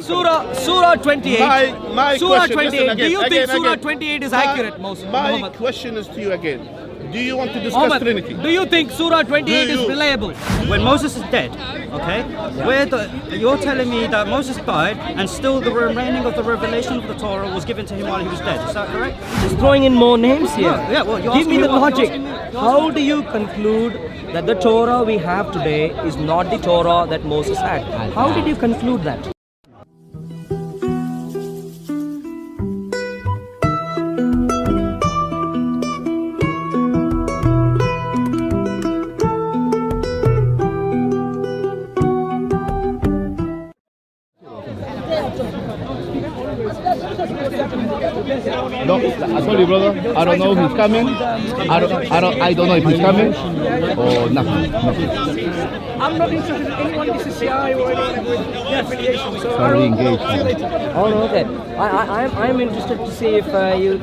Surah 28. My Surah question, 28. listen, Do you again, think again, Surah again. 28 is accurate, Muhammad? My question is to you again. Do you want to discuss Muhammad, Trinity? do you think Surah 28 Do is you? reliable? When Moses is dead, okay, you're telling me that Moses died and still the remaining of the revelation of the Torah was given to him while he was dead. Is that correct? Just throwing in more names here. Yeah, well, you're Give me asking the me what- logic. you're asking me- How do you conclude that the Torah we have today is not the Torah that Moses had? How did you conclude that? No, I told you, brother. I don't know if he's coming. I don't know if he's coming or nothing. I'm not interested in anyone in CCI or anyone with the affiliation. So Sorry, engaged. Oh, okay. I'm interested to see if you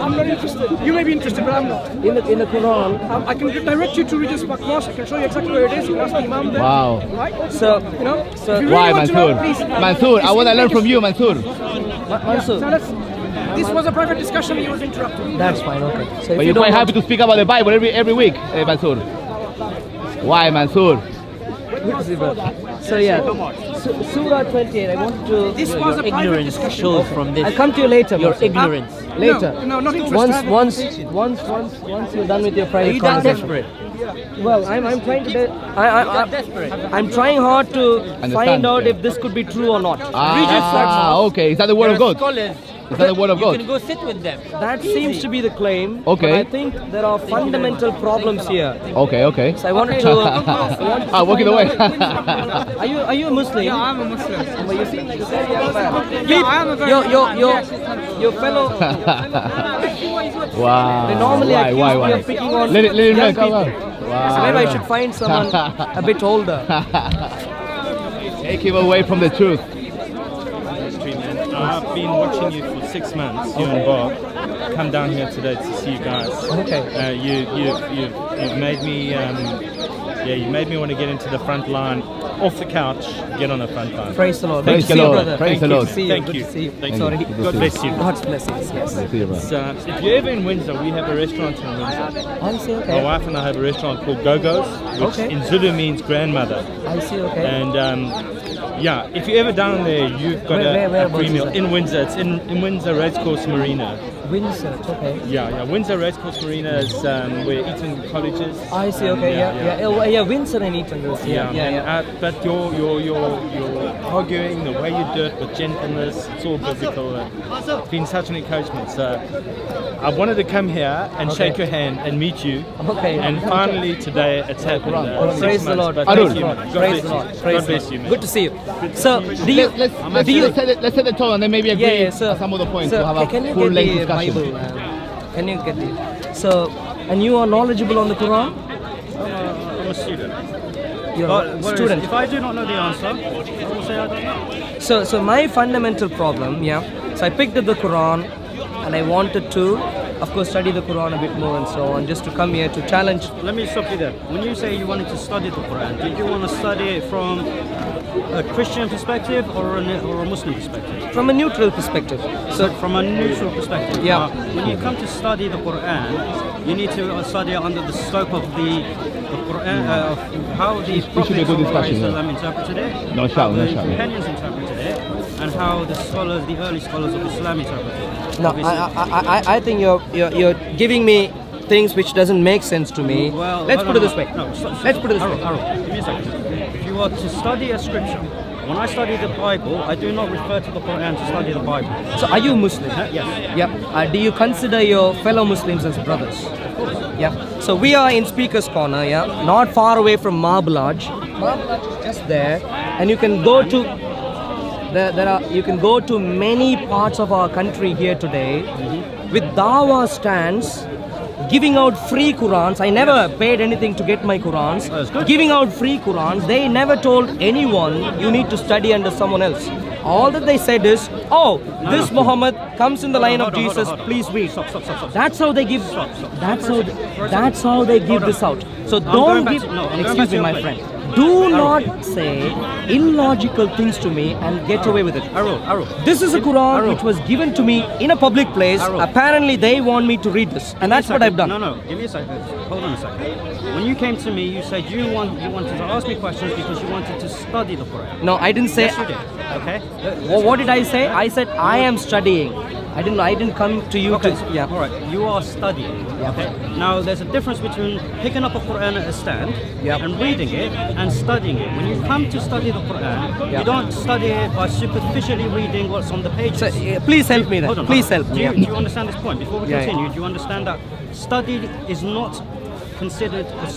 I'm not interested. You may be interested, but I'm not. in the Quran. I can direct you to Regis Bakwas. I can show you exactly where it is. You can ask the Imam there. Wow. Right? So, You know? so if you really Why, want to know, Mansoor? please, Mansoor, I want to learn from you, Mansoor. Mansur, So this was a private discussion. He was interrupted. that's fine. Okay. So if But you you're don't quite want happy to speak about the Bible every week, Mansoor. Why, Mansoor? Good to see, brother. So yeah, Surah 28. I want to. This was a private discussion. shows from this. I'll come to you later. Your ignorance. Later. No, not interested. Once you're done with your private conversation. Well, I'm trying to. I'm trying hard to find out if this could be true or not. Okay. Is that the word of God? Is that the word of God? go sit with them. That seems to be the claim. Okay. But I think there are fundamental problems here. Okay. So I wanted to. Walking away. Are you a Muslim? Yeah, I'm a Muslim. Well, you seem like a very young man. Yeah, I am a very Your fellow. Wow. They normally accuse me of picking on Let him young know. Come people. on. So Wow. maybe I should find someone a bit older. Take him away from the truth. I've been watching you for 6 months, you and Bob. Come down here today to see you guys. Okay. You've made me, you made me want to get into the front line, off the couch, get on the front line. Praise the Lord. Praise Good to the see you, Lord. brother. Praise the Good Lord. to see you. Thank Good you. to see you. Thank Sorry. you. God bless you. God's blessings. Yes. See you, bro. So, if you're ever in Windsor, we have a restaurant in Windsor. I see. My Okay. wife and I have a restaurant called Gogo's, which Okay. in Zulu means grandmother. I see. Okay. And if you're ever down there, you've got Where a free is meal it? in Windsor. It's in Windsor Racecourse Marina. Windsor. Okay. Yeah. Windsor Racecourse Marina is where Eton College is. I see. Okay. Yeah. Windsor and Eton. Yeah. But your arguing, the way you do it with gentleness, it's all biblical. It's been such an encouragement. So I wanted to come here and shake your hand and meet you. Okay. And finally today it's happened. Praise the Lord. But Arul. thank you, man. God Praise bless the you. Lord. God Praise bless the you, Lord. man. Good to see you. So, do you? Let's set the tone and then maybe agree so, on some of the points so to have can a you full get length the discussion. Bible? Can you get it? So, and you are knowledgeable on the Quran? I'm a student. You're a student. If I do not know the answer, I will say I don't know. So my fundamental problem, so I picked up the Quran and I wanted to, of course, study the Quran a bit more and so on, just to come here to challenge. Let me stop you there. When you say you wanted to study the Quran, did you want to study it from a Christian perspective or a Muslim perspective? From a neutral perspective. So from a neutral perspective. Yeah. When you come to study the Quran, you need to study it under the scope of the Quran, of how the should be a prophets good of discussion, Islam interpreted it, No how shout, no the shout. companions interpreted it, and how the early scholars of Islam interpreted it. No, Obviously- I think you're giving me things which doesn't make sense to me. Well, Let's put it this way. No, Let's put it this way. Arul, give me a second. If you are to study a scripture, when I study the Bible, I do not refer to the Quran to study the Bible. So are you Muslim? Yes. Yeah. Do you consider your fellow Muslims as brothers? Of course. Yeah. So we are in Speaker's Corner, not far away from Marble Lodge. Marble Lodge is just there, and you can go to. You can go to many parts of our country here today with Dawah stands, giving out free Qurans. I never paid anything to get my Qurans. That's good. Giving out free Qurans. They never told anyone you need to study under someone else. All that they said is, this Muhammad comes in the line of Jesus. Please read. Stop. That's how they give. Stop. That's how they give this out. So don't give. Excuse me, my friend. Do not say illogical things to me and get away with it. Arul. This is a Quran Arul. which was given to me in a public place. Arul. Apparently, they want me to read this, and that's what I've done. No, give me a second. Hold on a second. When you came to me, you said you wanted to ask me questions because you wanted to study the Quran. No, I didn't say. Yes, you did. Okay. What did I say? I said I am studying. I didn't come to you Okay, to. Yeah. all right. You are studying. Okay. Now, there's a difference between picking up a Quran at a stand Yep. and reading it and studying it. When you come to study the Quran, you Yep. don't study it by superficially reading what's on the pages. So, please help me then. Hold on. Please help me. Do you understand this point? Before we Yeah, continue, do you understand that study is not considered a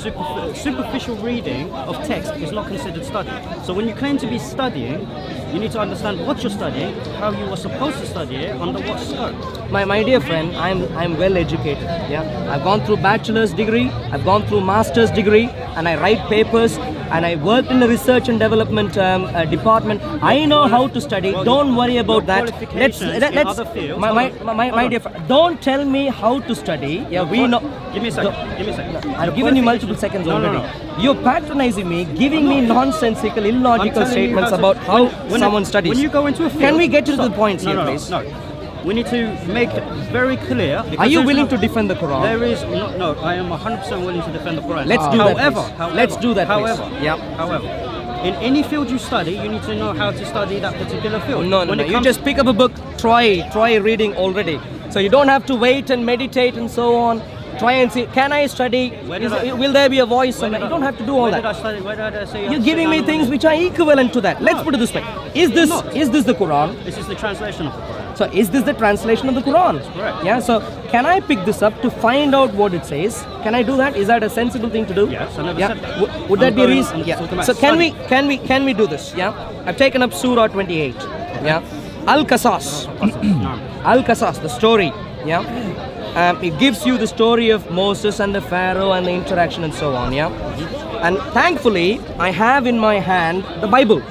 superficial reading of text is not considered study. So when you claim to be studying, you need to understand what you're studying, how you are supposed to study it, under what scope. My dear friend, I'm well educated. Yeah, I've gone through bachelor's degree, I've gone through master's degree, and I write papers, and I worked in the research and development department. I know how to study. Well, don't worry about that. qualifications in other fields- my dear friend, don't tell me how to study. Yeah, we know. Give me a second. I've given you multiple seconds already. You're patronizing me, giving me nonsensical, illogical statements about how someone studies. When you go into a field, can we get to the stop. points No, here, no, please? No. We need to make it very clear. Are you there's willing no- to defend the Quran? There is no. I am 100% willing to defend the Quran. Let's do that, However, please. Let's do that, please. However, Yeah. However, in any field you study, you need to know how to study that particular field. No. When it You comes- just pick up a book, try reading already. So you don't have to wait and meditate and so on. Try and see, can I study? Where did I- Will there be a voice? Where You did I- don't have to do all where that. Did I study? Where did I say? You're giving me things which are equivalent to that. Let's No. put it this way. Is this the Quran? This is the translation of the Quran. So is this the translation of the Quran? correct. Yeah. So can I pick this up to find out what it says? Can I do that? Is that a sensible thing to do? Yes, I never yeah. said that. Would I'm that be a going- reason? I'm Yeah. talking about So study. can we do this? Yeah. I've taken up Surah 28. Yeah. Al-Qasas. Al-Qasas, the story. Yeah. It gives you the story of Moses and the Pharaoh and the interaction and so on. Yeah. And thankfully, I have in my hand the Bible.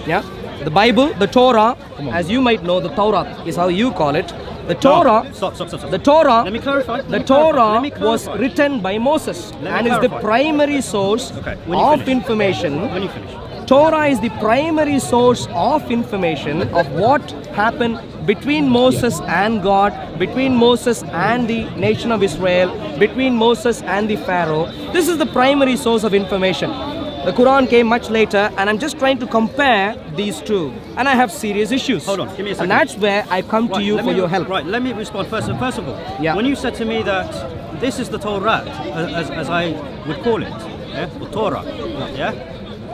Yeah. The Bible, the Torah, as you might know, the Torah is how you call it. The Torah. No, stop. The Torah. Let me clarify. The Torah was written by Moses Let me and is the clarify. primary source Okay, when you of finish. information. When you finish. Torah is the primary source of information of what happened between Moses and God, between Moses and the nation of Israel, between Moses and the Pharaoh. This is the primary source of information. The Quran came much later, and I'm just trying to compare these two. And I have serious issues. Hold on, give me a second. And that's where I come to you let for me- your help. Right, let me respond first. First of all, Yeah. when you said to me that this is the Torah, as I would call it, yeah, or Torah, yeah,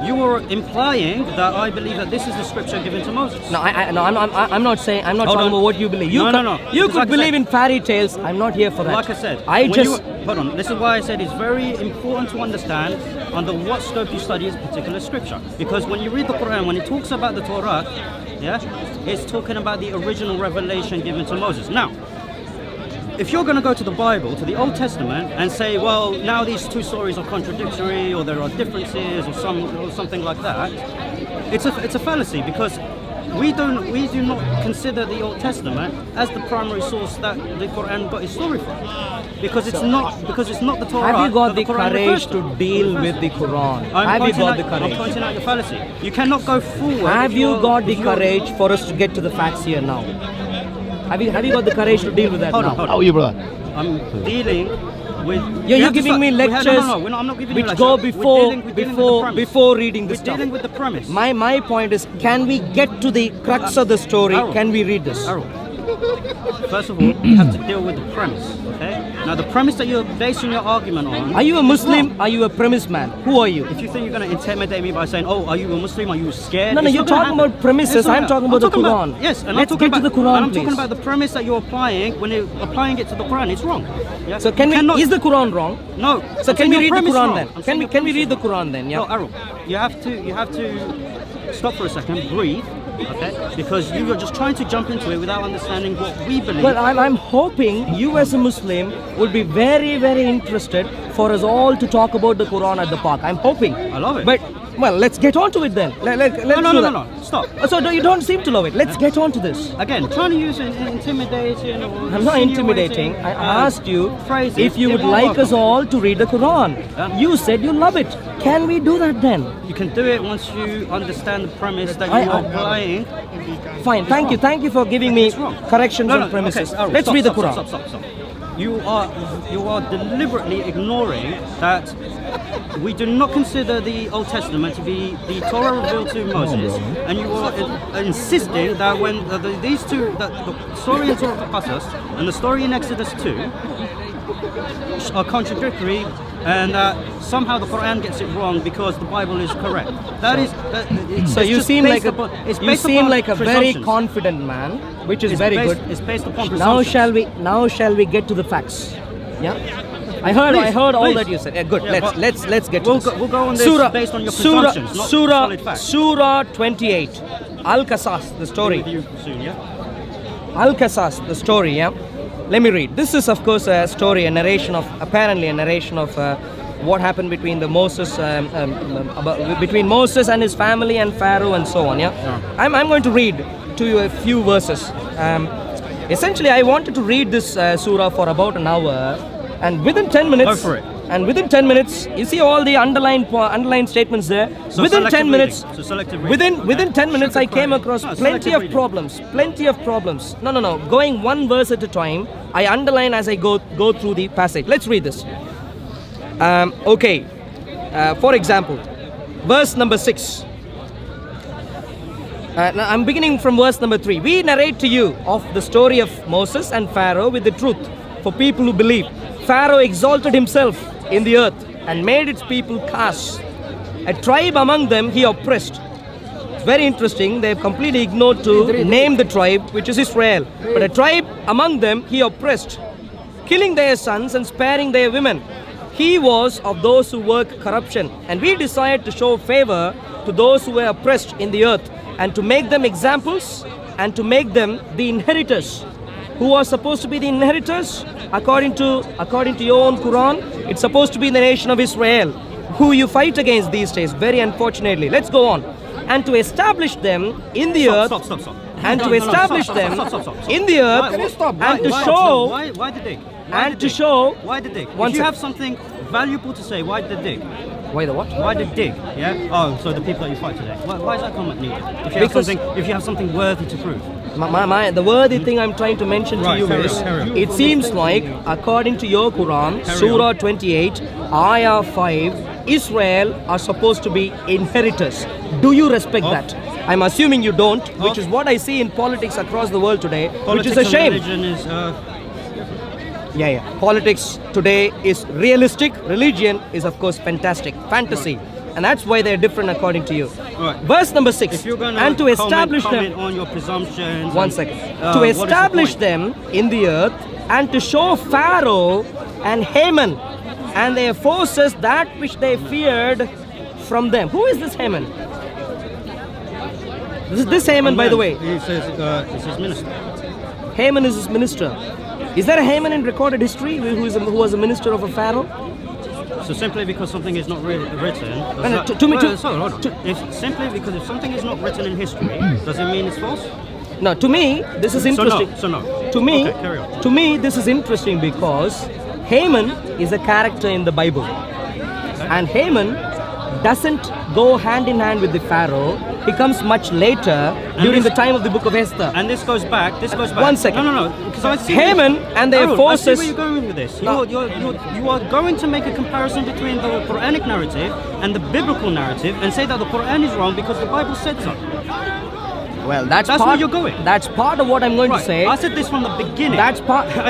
you were implying that I believe that this is the scripture given to Moses. No, I'm not saying. I'm not Hold talking on. about what you believe. You No, could, no. You Because could like I believe said- in fairy tales. I'm not here for that. Like I said, I when just. hold on. This is why I said it's very important to understand under what scope you study a particular scripture. Because when you read the Quran, when it talks about the Torah, yeah, it's talking about the original revelation given to Moses. Now, if you're going to go to the Bible, to the Old Testament, and say, well, now these two stories are contradictory, or there are differences, or something like that, it's a fallacy, because we do not consider the Old Testament as the primary source that the Quran got its story from, because it's not the Torah. Have you got that the Quran refers courage to deal with the Quran? Have you got the I'm courage? pointing out your fallacy. You cannot go forward. Have if you you're- got the if you're- courage for us to get to the facts here now? Have you got the courage to deal with that Hold now? on, hold How on. are you, brother? I'm dealing with. You're we have to giving start- me we have- lectures No, I'm not giving you which lectures. go We're before dealing with the premise. before reading the We're stuff. dealing with the premise. My point is, can we get to the crux of the story? Arul. Can we read this? Arul, first of all, you have to deal with the premise. Okay. Now, the premise that you're basing your argument on. Are you a is Muslim? wrong. Are you a premise man? Who are you? If you think you're going to intimidate me by saying, "Oh, are you a Muslim? Are you scared?" No, It's you're not gonna talking happen. about premises. It's not I'm gonna- talking about the Quran. Yes, and Let's I'm talking get to about the Quran, and I'm please. talking about the premise that you're applying. When you're applying it to the Quran, it's wrong. Yeah? So can You we? cannot- Is the Quran wrong? No. So I'm can saying we your read the premise Quran wrong. then? I'm Can saying we your can we premise read the wrong. Quran then? Yeah. No, Arul, you have to stop for a second, breathe, okay? Because you are just trying to jump into it without understanding what we believe. Well, I'm hoping you as a Muslim would be very, very interested for us all to talk about the Quran at the park. I'm hoping. I love it. But Well, let's get on to it then. Let's No, do no, that. no. Stop. So you don't seem to love it. Let's get on to this. Again, trying to use intimidating or I'm not intimidating. I asked you if you would like us all to read the Quran. You said you love it. Can we do that then? You can do it once you understand the premise that you are applying. Fine. Thank you. Thank you for giving me wrong. corrections No, on no, premises. okay, Arul, Let's stop, read the stop, Quran. Stop. You are deliberately ignoring that we do not consider the Old Testament to be the Torah revealed to Moses, and you are insisting that when these two, that the story in Torah Qasas and the story in Exodus 2 are contradictory, and somehow the Quran gets it wrong because the Bible is correct. So you seem like a very confident man, which is very good. It's based upon Now presumptions. shall we get to the facts? Yeah. I heard all please. that you said. Yeah, good. Yeah, Let's get to this. We'll go on this based on your presumptions, not solid facts. Surah 28. Al-Qasas, the story. With you soon, yeah? Al-Qasas, the story, yeah? Let me read. This is, of course, a story, apparently a narration of what happened between between Moses and his family and Pharaoh and so on, yeah? I'm going to read to you a few verses. Essentially, I wanted to read this surah for about an hour, and within 10 minutes... Go for it. And within 10 minutes, you see all the underlined statements there. So within 10 minutes, selective reading. within 10 minutes, I came across plenty of problems. No. Going one verse at a time, I underline as I go through the passage. Let's read this. Okay. For example, verse number 6. Now I'm beginning from verse number 3. We narrate to you of the story of Moses and Pharaoh with the truth for people who believe. Pharaoh exalted himself in the earth and made its people castes. A tribe among them he oppressed. It's very interesting. They have completely ignored to name the tribe, which is Israel. But a tribe among them he oppressed, killing their sons and sparing their women. He was of those who work corruption, and we desired to show favor to those who were oppressed in the earth, and to make them examples, and to make them the inheritors. Who are supposed to be the inheritors? According to your own Quran, it's supposed to be the nation of Israel, who you fight against these days, very unfortunately. Let's go on. And to establish them in the earth. Stop. And to establish them in the earth. And to show. Why the dig? And to show. Why the dig? If you have something valuable to say, why the dig? Why the what? Why the dig? Yeah. Oh, so the people that you fight today. Why is that comment needed? If you have something worthy to prove. The worthy thing I'm trying to mention to you is, it seems like, according to your Quran, Surah 28, Ayah 5, Israel are supposed to be inheritors. Do you respect that? I'm assuming you don't, which is what I see in politics across the world today, which is a shame. Religion is, Politics today is realistic. Religion is, of course, fantasy. And that's why they're different according to you. Right. Verse number 6. If you're going and to establish comment them on your presumptions. One second. To establish them in the earth, and to show Pharaoh and Haman and their forces that which they feared from them. Who is this Haman? This Haman, by the way. He says it's his minister. Haman is his minister. Is there a Haman in recorded history who was a minister of a Pharaoh? So simply because something is not written, simply because if something is not written in history, does it mean it's false? No, to me, this is interesting. So no. To me, okay, carry on. To me, this is interesting because Haman is a character in the Bible, and Haman doesn't go hand in hand with the Pharaoh. He comes much later during the time of the book of Esther. And this goes back. 1 second. No. Because I see Haman and their forces. I see where you're going with this. You are going to make a comparison between the Quranic narrative and the biblical narrative and say that the Quran is wrong because the Bible said so. Well, that's where you're going. That's part of what I'm going to say. I said this from the beginning. I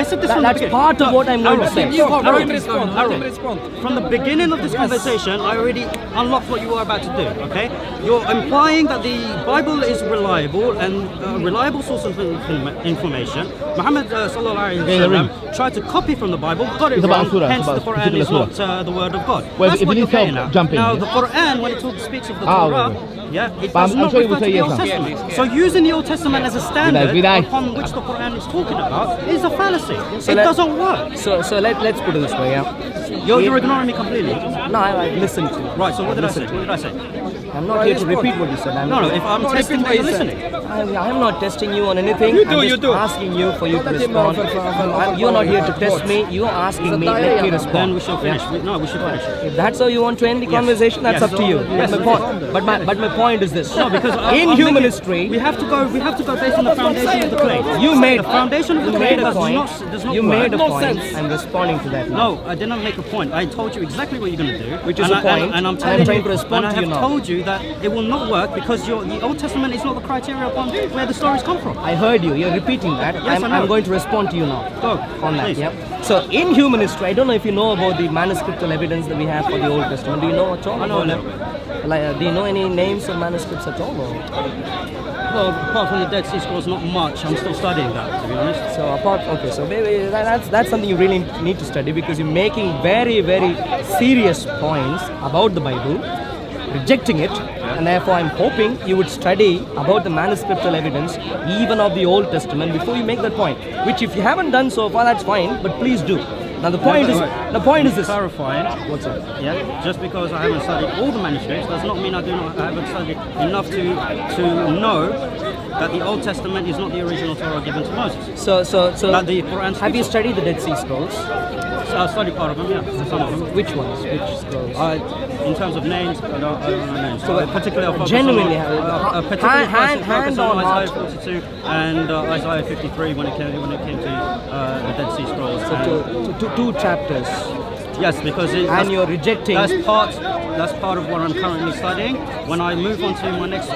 said this from the beginning. That's part of what I'm going to say. From the beginning of this conversation, I already unlocked what you were about to do, okay? You're implying that the Bible is reliable and a reliable source of information. Muhammad tried to copy from the Bible, got it wrong, hence the Quran is not the word of God. Well, That's what you're saying now. Now, the Quran, when it speaks of the Torah, it does not refer to the Old Testament. So using the Old Testament as a standard upon which the Quran is talking about is a fallacy. It doesn't work. So let's put it this way, You're ignoring me completely. No, I listened to you. Right, so what did I say? I'm not here to repeat what you said. No, if I'm testing what you're listening. I'm not testing you on anything. You do, I'm you just do. asking you for you to respond. You're not here to test me. You're asking me. Let me Then respond. we shall finish. No, we should finish. If that's how you want to end the conversation, that's Yes. up to you. Yes. But my point is this. No, because in I'm human making- history, we have to go based on the foundation of the clay. you made the foundation of the you clay made a does point. not You work. made a No point. sense. I'm responding to that. Now. No, I did not make a point. I told you exactly what you're going to do. Which is and a point, And I'm and telling I'm trying you, to respond and to I you have now. told you that it will not work because the Old Testament is not the criteria upon where the stories come from. I heard you. You're repeating that. Yes, I know. I'm going to respond to you now. Go, On that, please. yeah. So in human history, I don't know if you know about the manuscriptal evidence that we have for the Old Testament. Do you know at all? I know a about little that? Like, do you know any names of manuscripts at all? Or? Well, apart from the Dead Sea Scrolls, not much. I'm still studying that, to be honest. So so maybe that's something you really need to study because you're making very, very serious points about the Bible, rejecting it, and therefore I'm hoping you would study about the manuscriptal evidence, even of the Old Testament, before you make that point. Which, if you haven't done so far, that's fine, but please do. Now the point is this. Clarifying. What's it? Yeah, just because I haven't studied all the manuscripts does not mean I haven't studied enough to know that the Old Testament is not the original Torah given to Moses. So That the Quran have you speaks of. studied the Dead Sea Scrolls? So I studied part of them, yeah, some of them. Which ones? Which scrolls? In terms of names, I don't know names. So, particularly, I'll focus genuinely, on, particularly hand focus on on heart. Isaiah 42 and Isaiah 53 when it came to the Dead Sea Scrolls. So two chapters. Yes, because And you're rejecting. That's part of what I'm currently studying. When I move on to my next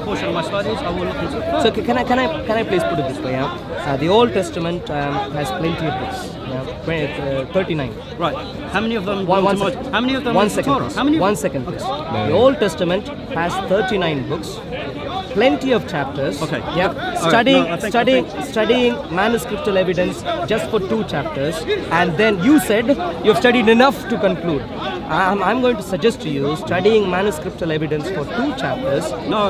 portion of my studies, I will look into it further. So can I please put it this way? Yeah, the Old Testament has plenty of books. Yeah, 39. Right. How many of them? One belong to second. How many of them? One is the second, Torah? please. How many? 1 second, please. The Old Testament has 39 books, plenty of chapters. Okay. Yeah. All right. No, I think- Studying manuscriptal evidence just for 2 chapters, and then you said you've studied enough to conclude. I'm going to suggest to you studying manuscriptal evidence for 2 chapters. No.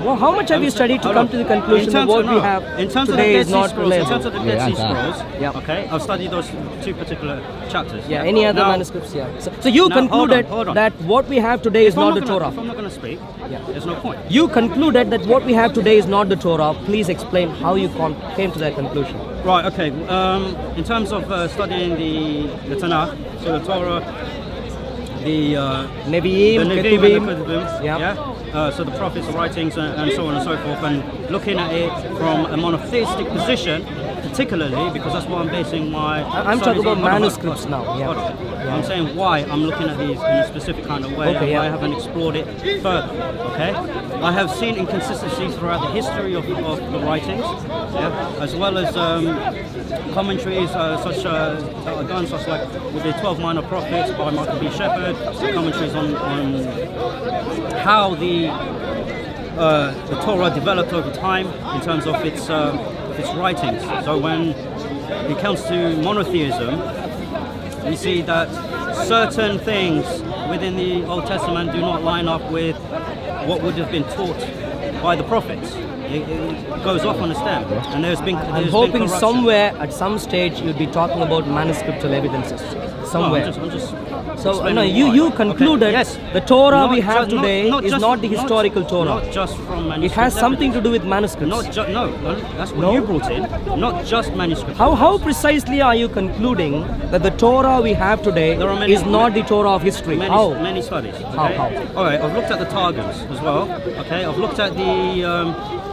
Well, how much have you studied to Hold come on. to the conclusion that what we have in terms today of is the Dead not Sea Scrolls, in reliable? terms of the Dead Sea Yeah, Scrolls, Yeah. okay, I've studied those 2 particular chapters. Yeah, any other Now- manuscripts? Yeah. So you Now, hold on, concluded hold on. that what we have today is If I'm not the gonna- Torah. If I'm not going to speak, Yeah. there's no point. You concluded that what we have today is not the Torah. Please explain how you came to that conclusion. Right, okay. In terms of studying the Tanakh, so the Torah, the Nevi'im, Nevi'im and Ketuvim. the Ketuvim, Yeah. so the prophets' writings and so on and so forth, and looking at it from a monotheistic position, particularly because that's what I'm basing my. I'm studies talking about on. Hold on, manuscripts hold on, now, yeah. hold on. I'm saying why I'm looking at these in a specific kind of way, Okay, and yeah. why I haven't explored it further. Okay, I have seen inconsistencies throughout the history of the writings, yeah, as well as commentaries such done such like with the 12 Minor Prophets by Michael B. Shepherd, commentaries on how the Torah developed over time in terms of its writings. So when it comes to monotheism, we see that certain things within the Old Testament do not line up with what would have been taught by the prophets. It goes off on a stem, and I'm hoping somewhere at some stage you'd be talking about manuscriptal evidences. Somewhere. I'm just So explaining no, why. you concluded Okay, yes. the Torah Not we have ju- today is just- not the historical Torah. Not just from It manuscripts. has something to do with manuscripts. No, that's what No? you brought in. Not just manuscripts. How precisely are you concluding that the Torah we have today There are many- is not the Torah of history? How? Many studies. How? Okay? All right, I've looked at the Targums as well. Okay, I've looked at the.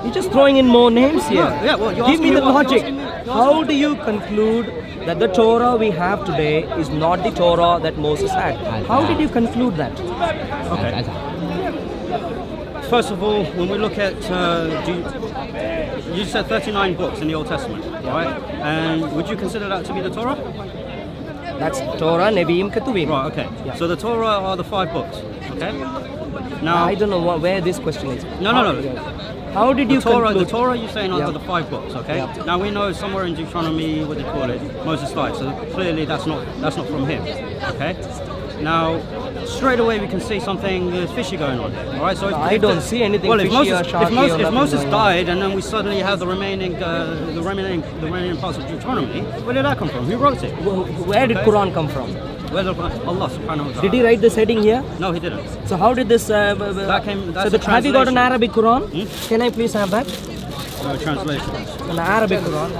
You're just throwing in more names here. No, yeah, well, you're Give me asking the me what- logic. you're asking me- you're How do you conclude that the Torah we have today is not the Torah that Moses had? How did you conclude that? Okay. First of all, when we look at, you said 39 books in the Old Testament, right? And would you consider that to be the Torah? That's Torah, Nevi'im, Ketuvim. Right. Okay. Yeah. So the Torah are the 5 books. Okay. Now, I don't know where this question is. No. How did you The Torah, conclude? the Torah you're saying Yeah. are the 5 books, okay? Yeah. Now we know somewhere in Deuteronomy, what they call it, Moses died, so clearly that's not from him, okay? Now, straight away we can see something fishy going on. All right, so I don't see anything well, if fishy or Moses, sharky or if nothing Moses going on. died and then we suddenly have the remaining parts of Deuteronomy, where did that come from? Who wrote it? Where did Quran come from? Where did Allah subhanahu wa ta'ala? Did he write this heading here? No, he didn't. So how did this? That's Have you got an translation. Arabic Quran? Can I please have that? No, translation. An Arabic Quran.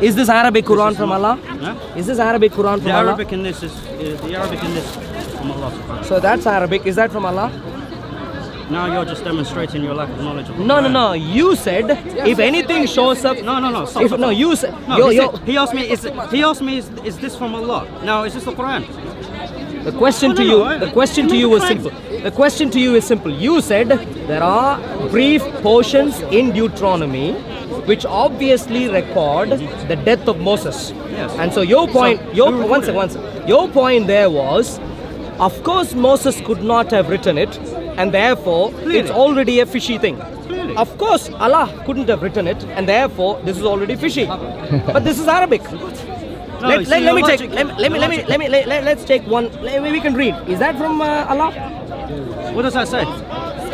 Is this Arabic Quran from Allah? Huh? Is this Arabic Quran from The Allah? Arabic in this is from Allah subhanahu wa ta'ala. So that's Arabic. Is that from Allah? Now you're just demonstrating your lack of knowledge of the No, no, Quran. no. You said if anything shows up. No. Stop, If, stop, no, stop. you said. No, he asked me. Is this from Allah? Now, is this the Quran? The question No, to no, you. no, The question to you was simple. The question to you is simple. You said there are brief portions in Deuteronomy which obviously record the death of Moses. Yes. And so your point. who One recorded second. Your point there was, of course Moses could not have written it, and therefore it's already a fishy thing. Clearly. Of course Allah couldn't have written it, and therefore this is already fishy. But this is Arabic. No, Let see, me your take. logic- Let's take one. We can read. Is that from Allah? What does that say?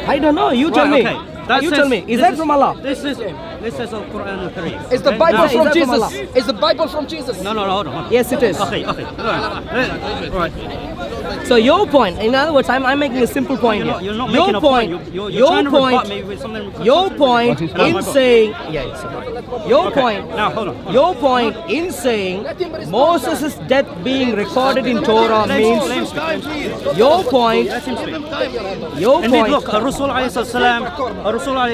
I don't know. You tell Right, me. okay. That You says- tell me. Is this that from Allah? This is Al-Quran Al-Kareem. Is the Okay? Bible Now- Is from that from Jesus? Allah? Is the Bible from Jesus? No, hold on. Yes, it is. Okay. All right. So your point, in other words, I'm making a simple point here. You're not your making a point. point. You're Your trying to point. rebut me with something. Your point What is in point? saying, your Okay, point, now hold on. your point in saying Moses' death being recorded in Torah means, your point, your Indeed, point, look, Rasul alayhi salam.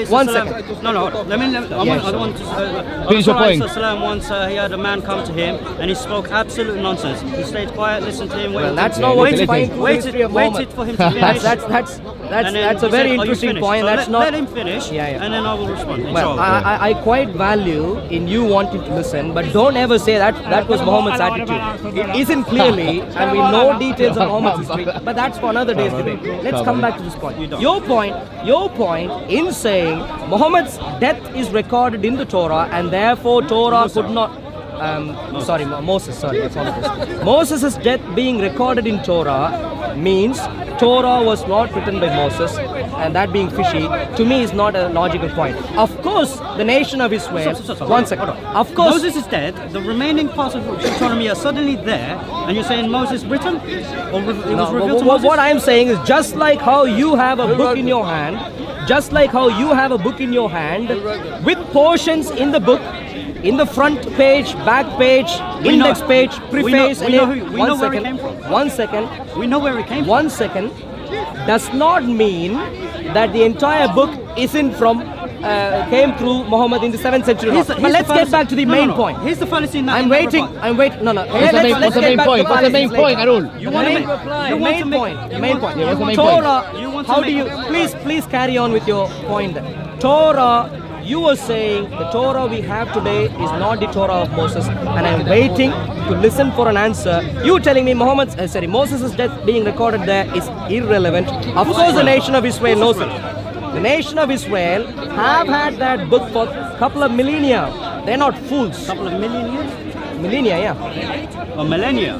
One second. No, hold on. I want to. Finish your point. Rasul once he had a man come to him and he spoke absolute nonsense. He stayed quiet, listened to him. well, waited, that's not what you listen. find through the history of Muhammad. waited for him to finish. That's And then a he very said, "Are you interesting finished?" point. So That's not. let him finish, Yeah. and then I will respond. Well, inshallah. I quite value in you wanting to listen, but don't ever say that was Muhammad's attitude. It isn't clearly, and we know details of Muhammad's history, but that's for another day's debate. Let's come back to this point. Your point in saying Muhammad's death is recorded in the Torah, and therefore Torah could not. Moses. Sorry, I apologize. Moses' death being recorded in Torah means Torah was not written by Moses, and that being fishy to me is not a logical point. Of course, the nation of Israel. So, One second. Of course, Moses is dead. The remaining parts of Deuteronomy are suddenly there, and you're saying Moses written, or it was revealed to Moses. what I'm saying is just like how you have a book in your hand, with portions in the book. In the front page, back page, index page, preface, we know where it and came from. 1 second. We know where it came from. 1 second does not mean that the entire book came through Muhammad in the 7th century. But let's get back to the main point. Here's the fallacy in that. I'm waiting. No. What's the main point? What's the main point, Arul? You want to make The main point. Yeah, what's the main Torah. You want to How make- do you? Please carry on with your point. Then. Torah. You were saying the Torah we have today is not the Torah of Moses, and I'm waiting to listen for an answer. You telling me Moses' death being recorded there is irrelevant. Of course, the nation of Israel knows it. The nation of Israel have had that book for a couple of millennia. They're not fools. couple of million years? Millennia, yeah. Or millennia?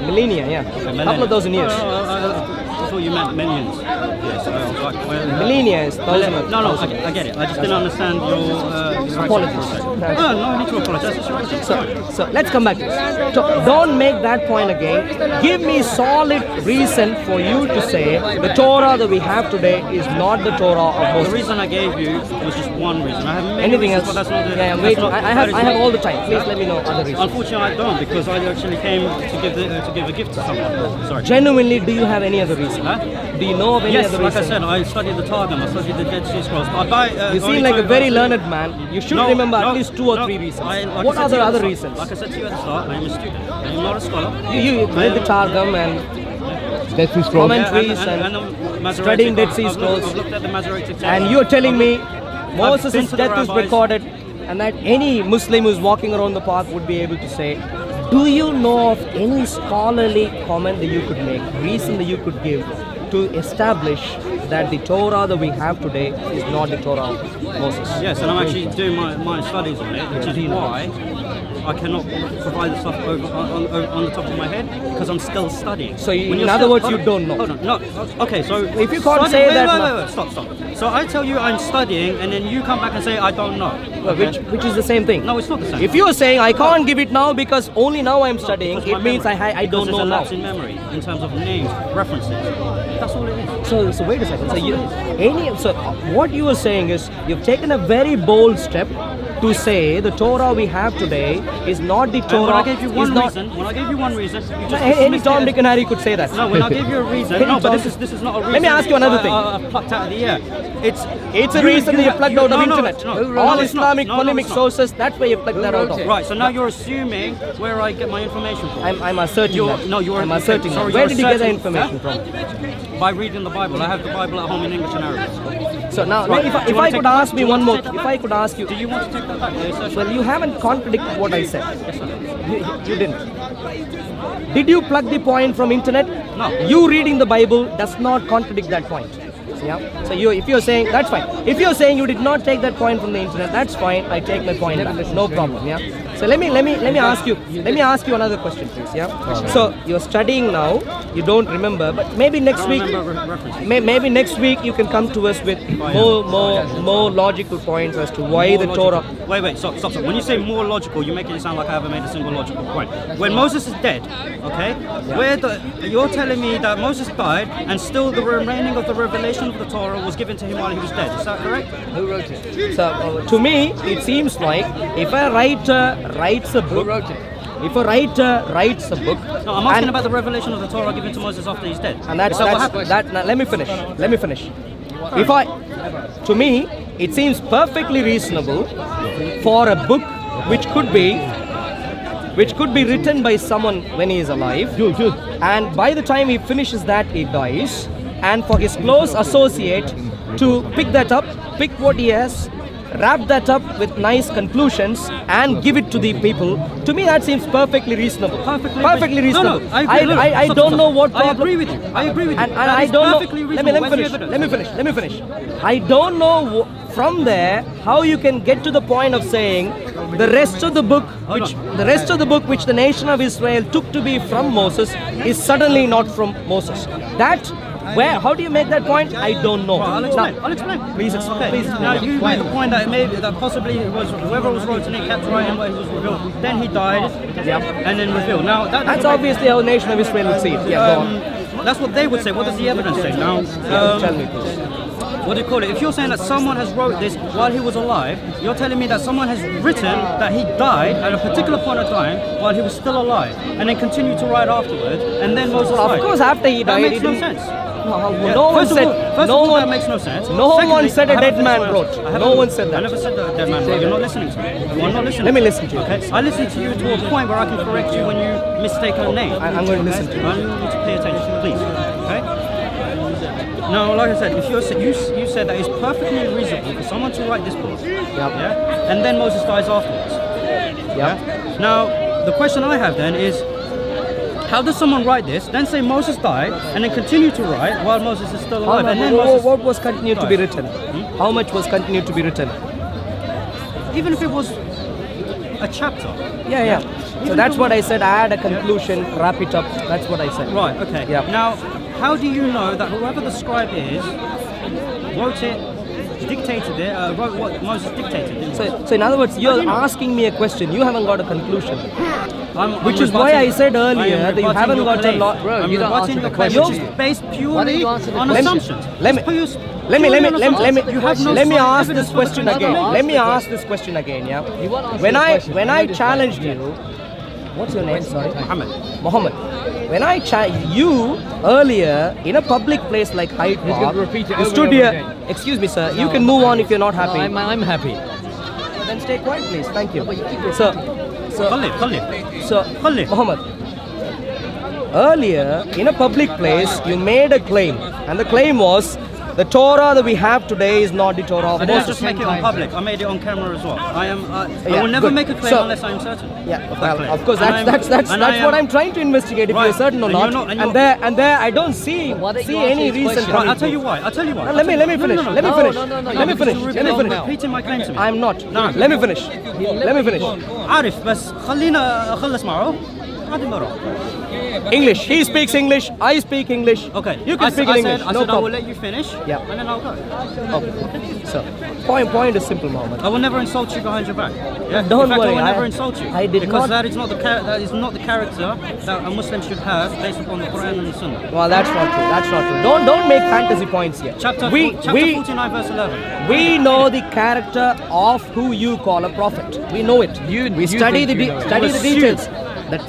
Millennia, yeah. A couple of dozen years. I thought you meant millions. Yes, I was like, well, Millennia is thousand. No, I get it. I just didn't understand your Apologies. No need to apologize. It's your right. So let's come back to this. Don't make that point again. Give me solid reason for you to say the Torah that we have today is not the Torah of The Moses. reason I gave you was just one reason. I have many Anything reasons, else? but that's not the. Yeah, that's wait. not- I that is have not- all the time. Please let me know other reasons. Unfortunately, I don't, because I actually came to give a gift to someone. Sorry. Genuinely, do you have any other reason? Huh? Do you know of any Yes, other like I reason? said, I studied the Targum, I studied the Dead Sea Scrolls. I buy. You seem like a very learned man. You should remember at least 2 or 3 reasons. What are the other reasons? Like I said to you at the start, I am a student. I am not a scholar. You read the Targum and Dead Sea Scrolls. Commentaries and the Masoretic- studying Dead Sea I've looked- Scrolls. I've looked at the Masoretic text. and you're telling me been Moses' to the death is rabbis. recorded, and that any Muslim who's walking around the park would be able to say, do you know of any scholarly comment that you could make, reason that you could give to establish that the Torah that we have today is not the Torah of Moses. Yes, and I'm actually doing my studies on it, which is why I cannot provide the stuff on the top of my head, because I'm still studying. So in other words, you don't know. Hold on, no. Okay, so if you can't say that, wait, stop. So I tell you I'm studying, and then you come back and say I don't know. Okay? Which is the same thing. No, it's not the same. If you are saying I can't give it now because only now I'm studying, it means I don't know now. Lapse in memory in terms of names, references. That's all it is. So wait a second. So what you are saying is you've taken a very bold step to say the Torah we have today is not the Torah. When I gave you one reason, you just any Tom, Dick and Harry could say that. No, when I gave you a reason, no, but this is not a reason. Let me ask you another thing. Plucked out of the air. It's a reason that you plucked out of internet. All Islamic polemic sources, that's where you plucked that out of. Right, so now you're assuming where I get my information from. I'm asserting that. No, you're I'm asserting that. Where did you get the information from? By reading the Bible. I have the Bible at home in English and Arabic. So now, if I could ask me one more, if I could ask you, do you want to take that back? Well, you haven't contradicted what I said. Yes, sir. You didn't. Did you plug the point from internet? No. You reading the Bible does not contradict that point. Yeah. So if you're saying that's fine. If you're saying you did not take that point from the internet, that's fine. I take my point back. No problem. Yeah. So let me ask you another question, please. Yeah. So you're studying now. You don't remember, but maybe next week. Maybe next week you can come to us with more logical points as to why the Torah. Wait, stop. When you say more logical, you're making it sound like I haven't made a single logical point. When Moses is dead, okay, you're telling me that Moses died and still the remaining of the revelation of the Torah was given to him while he was dead. Is that correct? Who wrote it? So to me, it seems like if a writer writes a book. If a writer writes a book, no, I'm asking about the revelation of the Torah given to Moses after he's dead. And that's what happened. Let me finish. To me, it seems perfectly reasonable for a book which could be written by someone when he is alive, and by the time he finishes that, he dies, and for his close associate to pick that up, pick what he has, wrap that up with nice conclusions and give it to the people. To me, that seems perfectly reasonable. Perfectly reasonable. No, I don't know what problem. I agree with you. And I don't know. Let me finish. I don't know from there how you can get to the point of saying the rest of the book which the nation of Israel took to be from Moses is suddenly not from Moses. How do you make that point? I don't know. Well, I'll explain. Please. Now you made the point that possibly it was whoever was wrote it kept writing what he was revealed. Then he died, and then revealed. Now that's obviously how the nation of Israel would see it. Yeah, go on. That's what they would say. What does the evidence say? Now, tell me, please. What do you call it? If you're saying that someone has wrote this while he was alive, you're telling me that someone has written that he died at a particular point of time while he was still alive, and then continued to write afterwards, and then Moses died. Of course, after he died, that makes no sense. No one said. That makes no sense. No one said a dead man wrote. No one said that. I never said that a dead man wrote. You're not listening to me. You are not listening. Let me listen to you. Okay. I listen to you to a point where I can correct you when you mistake a name. I'm going to listen to you. I need to pay attention, please. Okay. Now, like I said, if you said that it's perfectly reasonable for someone to write this book, yeah, and then Moses dies afterwards. Yeah. Now, the question I have then is, how does someone write this, then say Moses died, and then continue to write while Moses is still alive? What was continued to be written? How much was continued to be written? Even if it was a chapter. Yeah. So that's what I said. Add a conclusion, wrap it up. That's what I said. Right. Okay. Yeah. Now, how do you know that whoever the scribe is wrote it, dictated it, wrote what Moses dictated? So in other words, you're asking me a question. You haven't got a conclusion. Which is why I said earlier that you haven't got a lot. Bro, you don't answer the question. Which is based purely on assumptions. Let me ask this question again. Yeah. When I challenged you, what's your name? Sorry, Muhammad. When I you earlier in a public place like Hyde Park, you stood here. Excuse me, sir. You can move on if you're not happy. I'm happy. Then stay quiet, please. Thank you. Muhammad, earlier in a public place you made a claim, and the claim was The Torah that we have today is not the Torah of I didn't Moses. just make it on public. I made it on camera as well. I Yeah, will never good. make a claim So- unless I'm certain. Yeah, of that well, claim. of course, And that's what I'm trying to investigate if Right. you're certain or And not. you're not- and And you're- there, I don't see any reason. Right, I'll tell you why. I'll tell you why. No, let me finish. No, no, no. Let me finish. No, Let me finish. because Let me you're finish. repeating my claim to me. I'm not. No. Let me finish. Let me finish. عارف بس خلينا أخلص معه هذه مرة. English. He speaks English. I speak English. Okay. You can speak in English. I No said I will problem. let you finish. Yeah. And then I'll go. Okay. So, point is simple, Mohammed. I will never insult you behind your back. Yeah. Don't In fact, worry, I will I- never insult you. I did because not- that is not the character that a Muslim should have based upon the Quran and the Sunnah. Well, that's not true. That's not true. Don't make fantasy points here. Chapter 49 verse 11. We know the character of who you call a prophet. We know it. We study the details.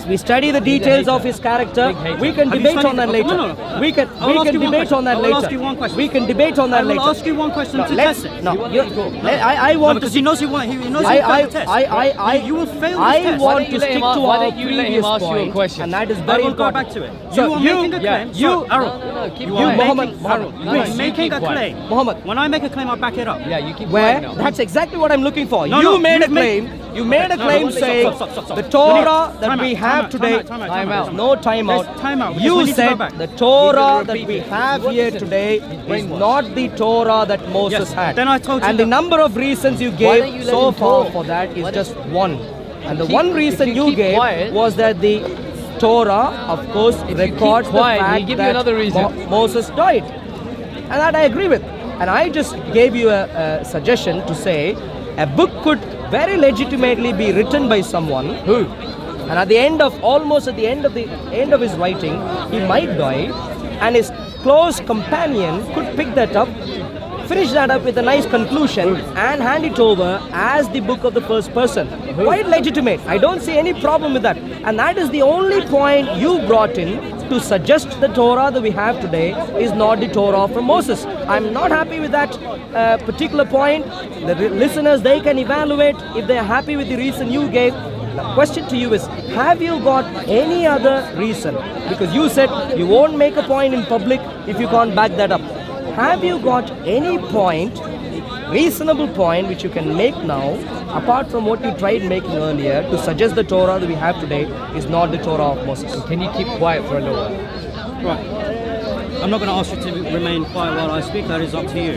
We study the details of his character. We can Have you debate studied on that it? later. No, no. We can I will ask you one debate question. on that I will later. ask you one question. We can debate on that I later. will ask you one question to let's- test it. No, I No, want because to. he knows he knows I, he failed the test. You will fail this I test. want to stick to why our don't you let him previous ask you a point, question? and that is I very will go important. back to it. So you are making a claim. you- Arul, keep you quiet. are Mohammed, making, Mohammed, Arul, you please. are making keep a quiet. claim. Mohammed. When I make a claim, I back it up. Yeah, you keep Where? quiet now. That's exactly what I'm looking for. No, You no, made a you've made- claim. You made a No, claim no, stop, saying stop, stop, stop. the Torah Time that out, we time have out, today. Time out. No time out. There's time out, because You we need to go said back. the Torah that repeat we it. have here today is not the Torah that Moses Yes, had. then I told you and the that- number of reasons you don't gave you let so him far talk? for that is just one. And the keep- one if reason you you keep gave quiet- was that the Torah, of course, records the quiet, fact he'll give you that another reason. Moses died. And that I agree with. And I just gave you a suggestion to say a book could very legitimately be written by someone who, and at the end of his writing, he might die, and his close companion could pick that up, finish that up with a nice conclusion, and hand it over as the book of the first person. Quite legitimate. I don't see any problem with that. And that is the only point you brought in to suggest the Torah that we have today is not the Torah from Moses. I'm not happy with that particular point. The listeners, they can evaluate if they're happy with the reason you gave. The question to you is, have you got any other reason? Because you said you won't make a point in public if you can't back that up. Have you got any point, reasonable point, which you can make now, apart from what you tried making earlier, to suggest the Torah that we have today is not the Torah of Moses? Can you keep quiet for a little while? Right. I'm not going to ask you to remain quiet while I speak. That is up to you,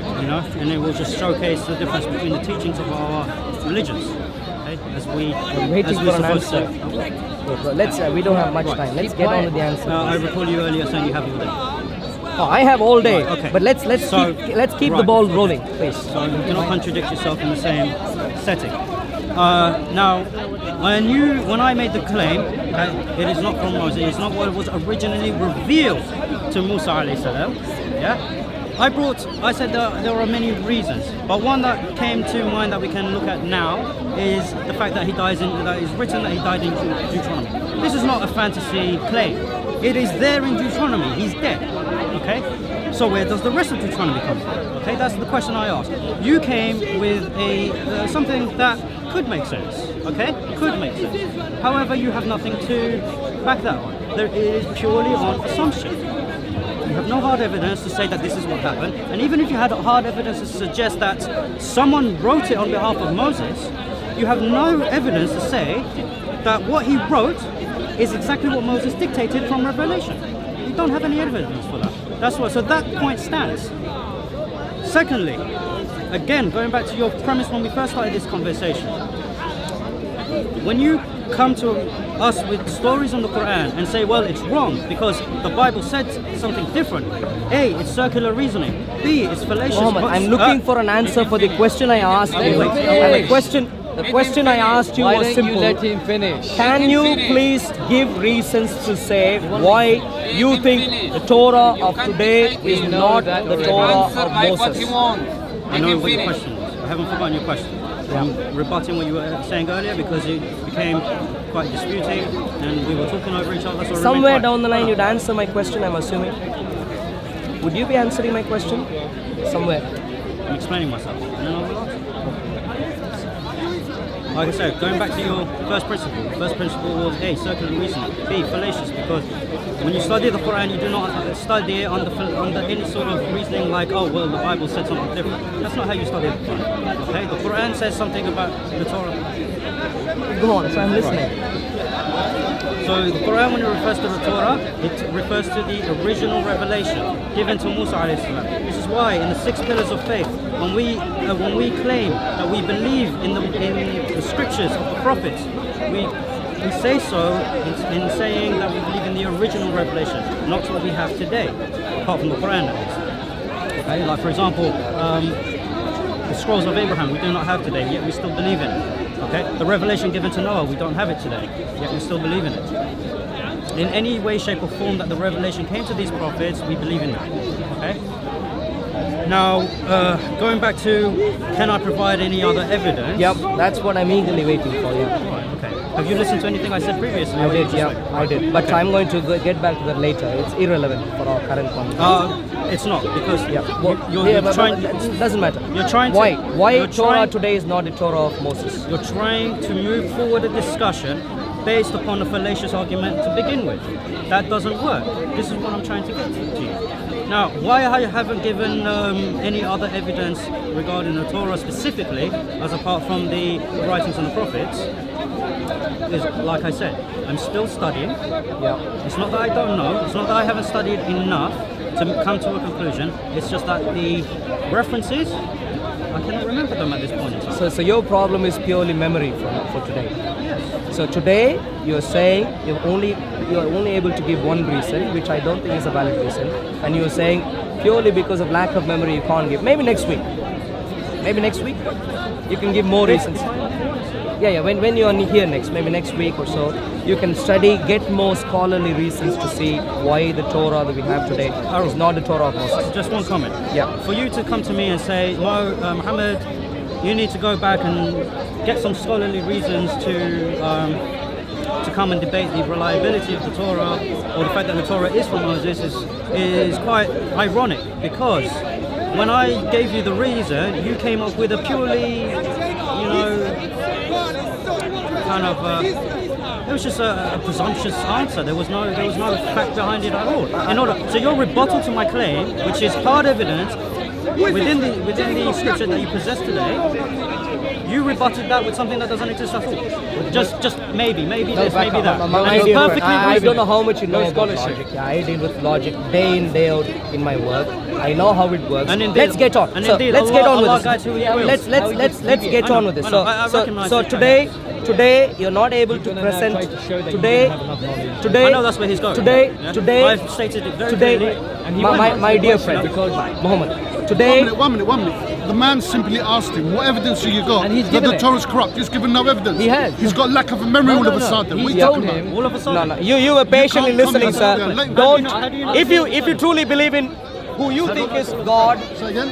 and it will just showcase the difference between the teachings of our religions. Okay? I'm waiting for an answer. We don't have much time. Let's get on with the answer. I recall you earlier saying you have all day. Oh, I have all day. Right, okay. But let's keep the right. ball rolling, please. So you do not contradict yourself in the same setting. Now, when I made the claim that it is not from Moses, it's not what was originally revealed to Musa alayhi salam, I said that there are many reasons, but one that came to mind that we can look at now is the fact that that is written that he died in Deuteronomy. This is not a fantasy claim. It is there in Deuteronomy. He's dead. Okay? So where does the rest of Deuteronomy come from? Okay, that's the question I asked. You came with something that could make sense. Okay? Could make sense. However, you have nothing to back that on. It is purely on assumption. You have no hard evidence to say that this is what happened. And even if you had hard evidence to suggest that someone wrote it on behalf of Moses, you have no evidence to say that what he wrote is exactly what Moses dictated from Revelation. You don't have any evidence for that. So that point stands. Secondly, again, going back to your premise when we first started this conversation, when you come to us with stories on the Quran and say, well, it's wrong because the Bible said something different. A, it's circular reasoning. B, it's fallacious. Muhammad, I'm looking for an answer for the question I asked you. And the question I asked you Why was don't simple. you let him finish? Can you please give reasons to say why you think the Torah of today is not the Torah of Moses? I know what your question was. I haven't forgotten your question. I'm rebutting what you were saying earlier because it became quite disputing and we were talking over each other. So Somewhere down the line you'd answer my question, I'm assuming. Would you be answering my question? Somewhere. I'm explaining myself. And then I will answer. Like I said, going back to your first principle. The first principle was A, circular reasoning. B, fallacious, because when you study the Quran, you do not study it under any sort of reasoning like, oh, well, the Bible said something different. That's not how you study the Quran. Okay? The Quran says something about the Torah. Go on, so I'm listening. So the Quran, when it refers to the Torah, it refers to the original revelation given to Musa alayhi salam. This is why in the 6 pillars of faith, when we claim that we believe in the scriptures of the prophets, we say so in saying that we believe in the original revelation, not what we have today, apart from the Quran at least. Okay? Like for example, the scrolls of Abraham we do not have today, yet we still believe in it. Okay? The revelation given to Noah, we don't have it today, yet we still believe in it. In any way, shape or form that the revelation came to these prophets, we believe in that. Okay? Now, going back to, can I provide any other evidence? Yep, that's what I'm eagerly waiting for. Yeah. Right, okay. Have you listened to anything I said previously? I did, yeah, I did. But I'm going to get back to that later. It's irrelevant for our current conversation. It's not, because you're trying. it doesn't matter. You're trying to. Why Torah today is not the Torah of Moses? You're trying to move forward a discussion based upon a fallacious argument to begin with. That doesn't work. This is what I'm trying to get to you. Now, why I haven't given any other evidence regarding the Torah specifically, as apart from the writings of the prophets, is, like I said, I'm still studying. Yeah. It's not that I don't know. It's not that I haven't studied enough to come to a conclusion. It's just that the references, I cannot remember them at this point in time. So your problem is purely memory for today. Yes. So today you're saying you're only able to give one reason, which I don't think is a valid reason, and you're saying purely because of lack of memory you can't give. Maybe next week. Maybe next week you can give more reasons. Yeah. When you're here next, maybe next week or so, you can study, get more scholarly reasons to see why the Torah that we have today is not the Torah of Moses. Just one comment. Yeah. For you to come to me and say, Muhammad, you need to go back and get some scholarly reasons to come and debate the reliability of the Torah, or the fact that the Torah is from Moses, is quite ironic, because when I gave you the reason, you came up with a purely, kind of it was just a presumptuous answer. There was no fact behind it at all. So your rebuttal to my claim, which is hard evidence within the scripture that you possess today, you rebutted that with something that doesn't exist at all. Just maybe this, maybe that. I don't know how much you know about logic. Yeah, I deal with logic day in, day out in my work. I know how it works. Let's get on. Let's get on with this. Let's get on with this. So today you're not able to present. Today. I know that's where he's going. Today. I've stated it very clearly. My dear friend, Muhammad. Today. 1 minute. The man simply asked him, what evidence have you got that the Torah is corrupt? He's given no evidence. He has. He's got lack of a memory all of a sudden. What are you talking about? All of a sudden. No. You were patiently You can't listening, comment sir. on that. Don't. How do you know? If you truly believe in who you think is God,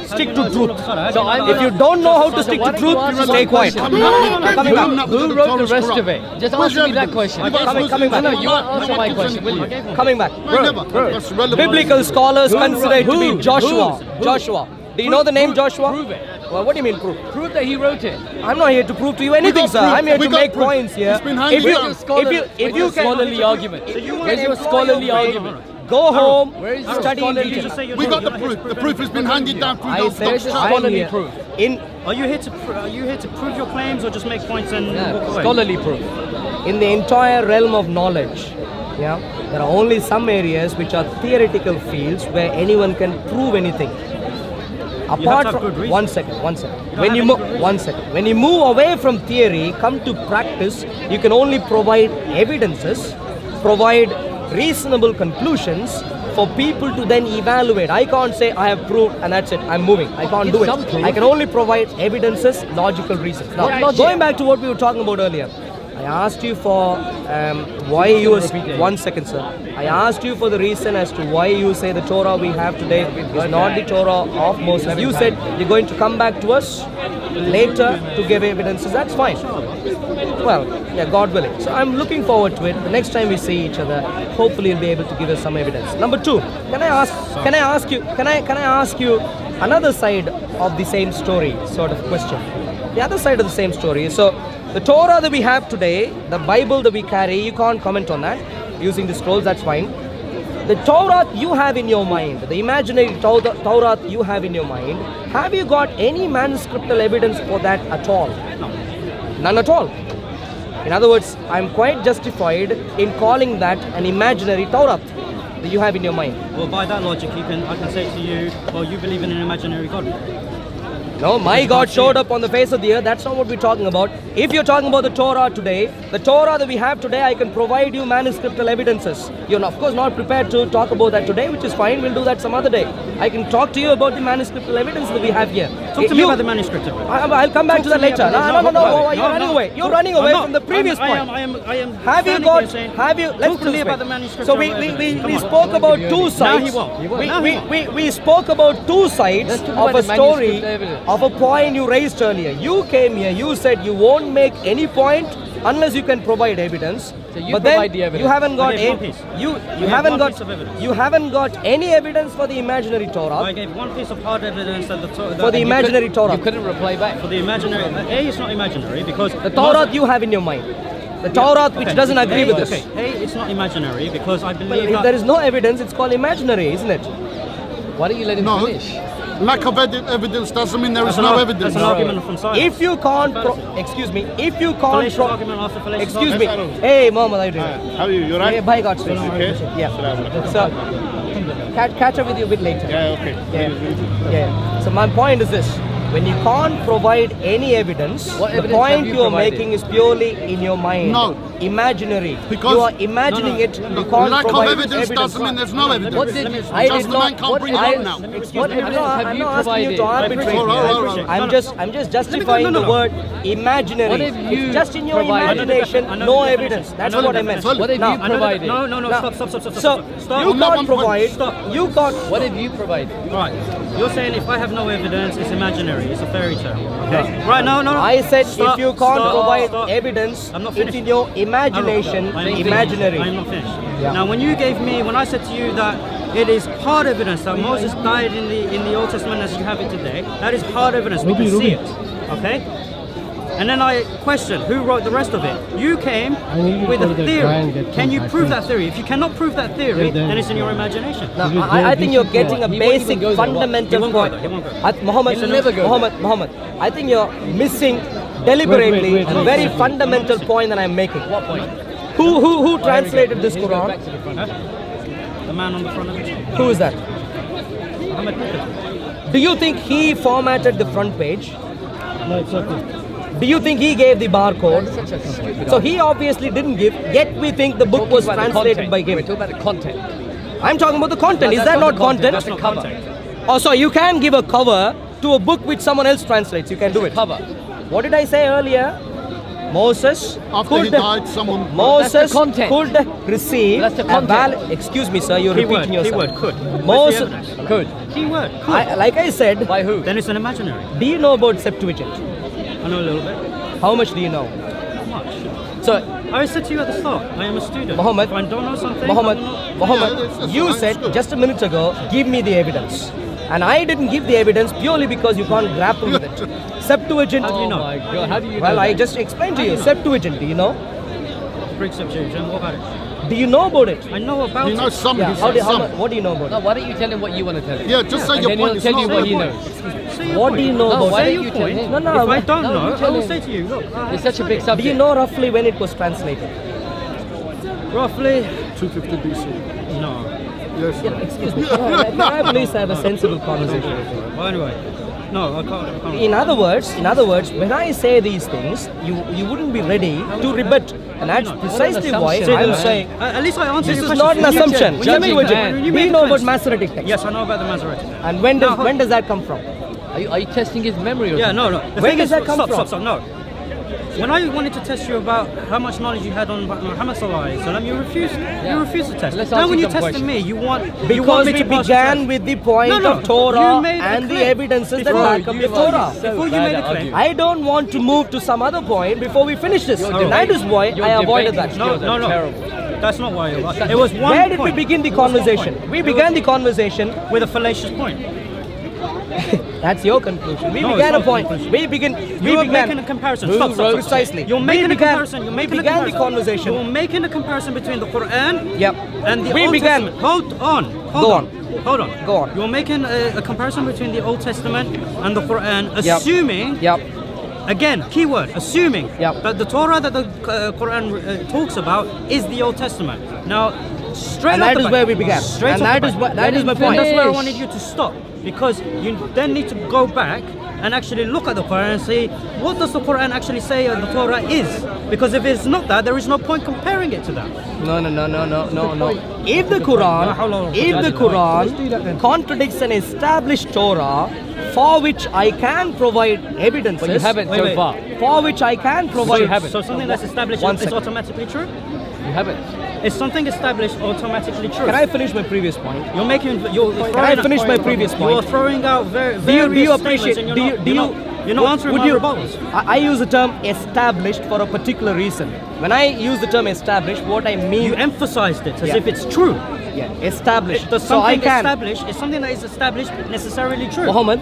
stick to truth. If you don't know how to stick to truth, stay quiet. Coming back. Who wrote the rest of it? Just answer me that question. Coming back. No, you won't answer my question, will you? Coming back. Never. That's relevant. Biblical scholars consider it to be Joshua. Joshua. Do you know the name Joshua? Prove it. Well, what do you mean prove? Prove that he wrote it. I'm not here to prove to you anything, sir. I'm here to make points here. It's been handed down. If you can scholarly argument. Where's your scholarly argument? go home, Where is your study in scholarly detail. We got the proof. The proof has been handed down through those Where's your doctors. scholarly proof? Are you here to prove your claims or just make points and walk away? Scholarly proof. In the entire realm of knowledge, yeah, there are only some areas which are theoretical fields where anyone can prove anything. Apart from one second. When you move away from theory, come to practice, you can only provide evidences, provide reasonable conclusions for people to then evaluate. I can't say I have proved and that's it, I'm moving. I can't do it. I can only provide evidences, logical reasons. Now, going back to what we were talking about earlier, I asked you for why you was 1 second, sir. I asked you for the reason as to why you say the Torah we have today is not the Torah of Moses. You said you're going to come back to us later to give evidences. That's fine. Well, yeah, God willing. So I'm looking forward to it. The next time we see each other, hopefully you'll be able to give us some evidence. Number two, can I ask you another side of the same story sort of question? The other side of the same story. So The Torah that we have today, the Bible that we carry, you can't comment on that. Using the scrolls, that's fine. The Torah you have in your mind, the imaginary Torah you have in your mind, have you got any manuscriptal evidence for that at all? No. None at all. In other words, I'm quite justified in calling that an imaginary Torah that you have in your mind. Well, by that logic, I can say to you, well, you believe in an imaginary God. No, my God showed up on the face of the earth. That's not what we're talking about. If you're talking about the Torah today, the Torah that we have today, I can provide you manuscriptal evidences. You're of course not prepared to talk about that today, which is fine. We'll do that some other day. I can talk to you about the manuscriptal evidence that we have here. Talk to me about the manuscript. I'll come back to that later. No. You're running away. You're running away from the previous point. I am. Have you got? Have you? Let's talk to me about the manuscript. So we spoke about two sides. We spoke about two sides of a story of a point you raised earlier. You came here. You said you won't make any point unless you can provide evidence. So you but provide then the evidence. you haven't got you haven't got any evidence for the imaginary Torah. I gave one piece of hard evidence that the Torah. For the imaginary Torah. You couldn't reply back. For the imaginary. It's not imaginary because the Torah you have in your mind. The Torah which doesn't agree with this. It's not imaginary because I Well, believe if that there is no evidence, it's called imaginary, isn't it? Why don't you let him No. finish? Lack of evidence doesn't mean there is no evidence. That's an argument from science. If you can't, excuse me, if you can't, Fallacious argument after fallacious excuse me, argument. hey Mohammed, how are you doing? How are you? You Hey, right? bye, God's grace. Okay. Yeah. So, catch up with you a bit later. Yeah, okay. Yeah. So my point is this: when you can't provide any evidence, What the evidence point have you you are provided? making is purely in your mind. No. Imaginary. Because- you are imagining it. You can't Lack of provide evidence doesn't mean there's no evidence. What did I Just did the man not? can't What bring it I- up now. What evidence have I'm you not asking you provided? to arbitrate. All right. I'm just justifying the word imaginary. What have you It's just in your provided? imagination, I know no the evidence. definition. That's I know what the I meant. definition. What have Now- you provided? No, now- stop. So you On that can't one point, provide. stop. You can't. What have you provided? Right. You're saying if I have no evidence, it's imaginary. It's a fairy tale. Okay. Right. No. I said Stop, if you can't stop, provide stop. evidence, I'm not it's finished. in your imagination, I'm not finished. imaginary. I'm not finished. Yeah. Now, when I said to you that it is hard evidence that Moses died in the Old Testament as you have it today, that is hard evidence. We can see it. Okay. And then I questioned who wrote the rest of it. You came with a theory. Can you prove that theory? If you cannot prove that theory, then it's in your imagination. Now, I think you're getting a He won't even basic go there. fundamental He won't go point. there. He won't go there. Muhammad, He'll never go Muhammad, I think you're missing deliberately a very fundamental point that I'm making. What point? Who translated this He's going Quran? back to the front. The man on the front of it. Who is that? Muhammad Bukhari. Do you think he formatted the front page? No, it's okay. Do you think he gave the barcode? Such a stupid So he obviously didn't give, yet we think the book Talking was about the translated content. by him. We're talking about the content. I'm talking about the content. Is That's that not the content? That's the cover. Oh, so you can give a cover to a book which someone else translates. You can do it. Cover. What did I say earlier? Moses After he could died, someone. Moses That's the content. could receive That's the a content. excuse me, sir, you're Keyword. repeating yourself. Keyword. Could. Where's the Moses evidence? Good. Keyword. Could. like I said, By who? Then it's an imaginary. do you know about Septuagint? I know a little bit. How much do you know? Not much. So, I said to you at the start, I am a student. Muhammad, If I don't know something, Muhammad, I will not- Muhammad, it's you fine, said it's good. just a minute ago, give me the evidence. And I didn't give the evidence purely because you can't grapple with it. Septuagint. Oh know? my God! How do you know? Well, I that? just explained to you. Septuagint, do you know? Greek Septuagint. What about it? Do you know about it? I know about You know it. some. Yeah. He How said do, how, some. mu- what do you know about No, it? why don't you tell him what you want to tell him? Yeah, just say And your then point. he'll It's tell you not what he your knows. Say your What point. do you know No, about why it? Say don't your you tell point. him? No, no. If I don't No, know, you I tell will him. say to you, look. It's such a big Do subject. you know roughly when it was translated? Roughly. 250 BC. No. Yes. Yeah, excuse me. Can I please have a sensible conversation? Well, anyway. No, I can't. In other words, when I say these things, you wouldn't be ready to rebut, and that's precisely why assumption. I'm saying At least I answered this your is question. not an When you assumption. made- when you made- Septuagint. when you We made know the about claims- Masoretic text. Yes, I know about the Masoretic. And when Now, does that come from? Are you testing his memory or Yeah, something? no. The Where thing does is, that come from? Stop, no. When I wanted to test you about how much knowledge you had on Muhammad sallallahu alaihi wasallam, you refused. You refused to test. Let's Now ask when you you some tested questions. me, you want Because me we to pass the began test. with the point No, of Torah you made the and the claim. evidences that Before back up the Torah. Before you made the claim. I don't want to move to some other point before we finish this. You're And that is why Your I avoided debating that. skills are No. terrible. That's not why it was. It was one Where did we point. begin the It was one conversation? point. We began the conversation. with a fallacious point. That's your conclusion. We No, it's began a not point. conclusion. We began. You are began making a comparison. Who Stop. wrote precisely? You're We making a began- comparison. You're making we a began the comparison. conversation. You're making a comparison between the Quran Yep. and the We Old began- Testament. Hold on. Go on. Hold on. Go on. You're making a comparison between the Old Testament and the Quran, assuming. Yep. Again, keyword, assuming Yep. that the Torah that the Quran talks about is the Old Testament. Now, straight And off that the is bat- where we began. Straight And off that the is bat. what- that is my point. That's where I Finish. wanted you to stop, because you then need to go back and actually look at the Quran and say, what does the Quran actually say the Torah is? Because if it's not that, there is no point comparing it to that. No. If the Quran contradicts an established Torah for which I can provide evidences, But you haven't so wait. far. for which I can provide. you haven't. So something that's established One is second. automatically true? You haven't. Is something established automatically true? Can I finish my previous point? You're making. You're Can I throwing out- finish my previous You are point? throwing out Do you various appreciate? statements and Do you? you're not answering my rebuttals. I use the term established for a particular reason. When I use the term established, what I mean. You emphasized it as Yeah. if it's true. Yeah, established. Does So I something can. established is something that is established necessarily true? Muhammad,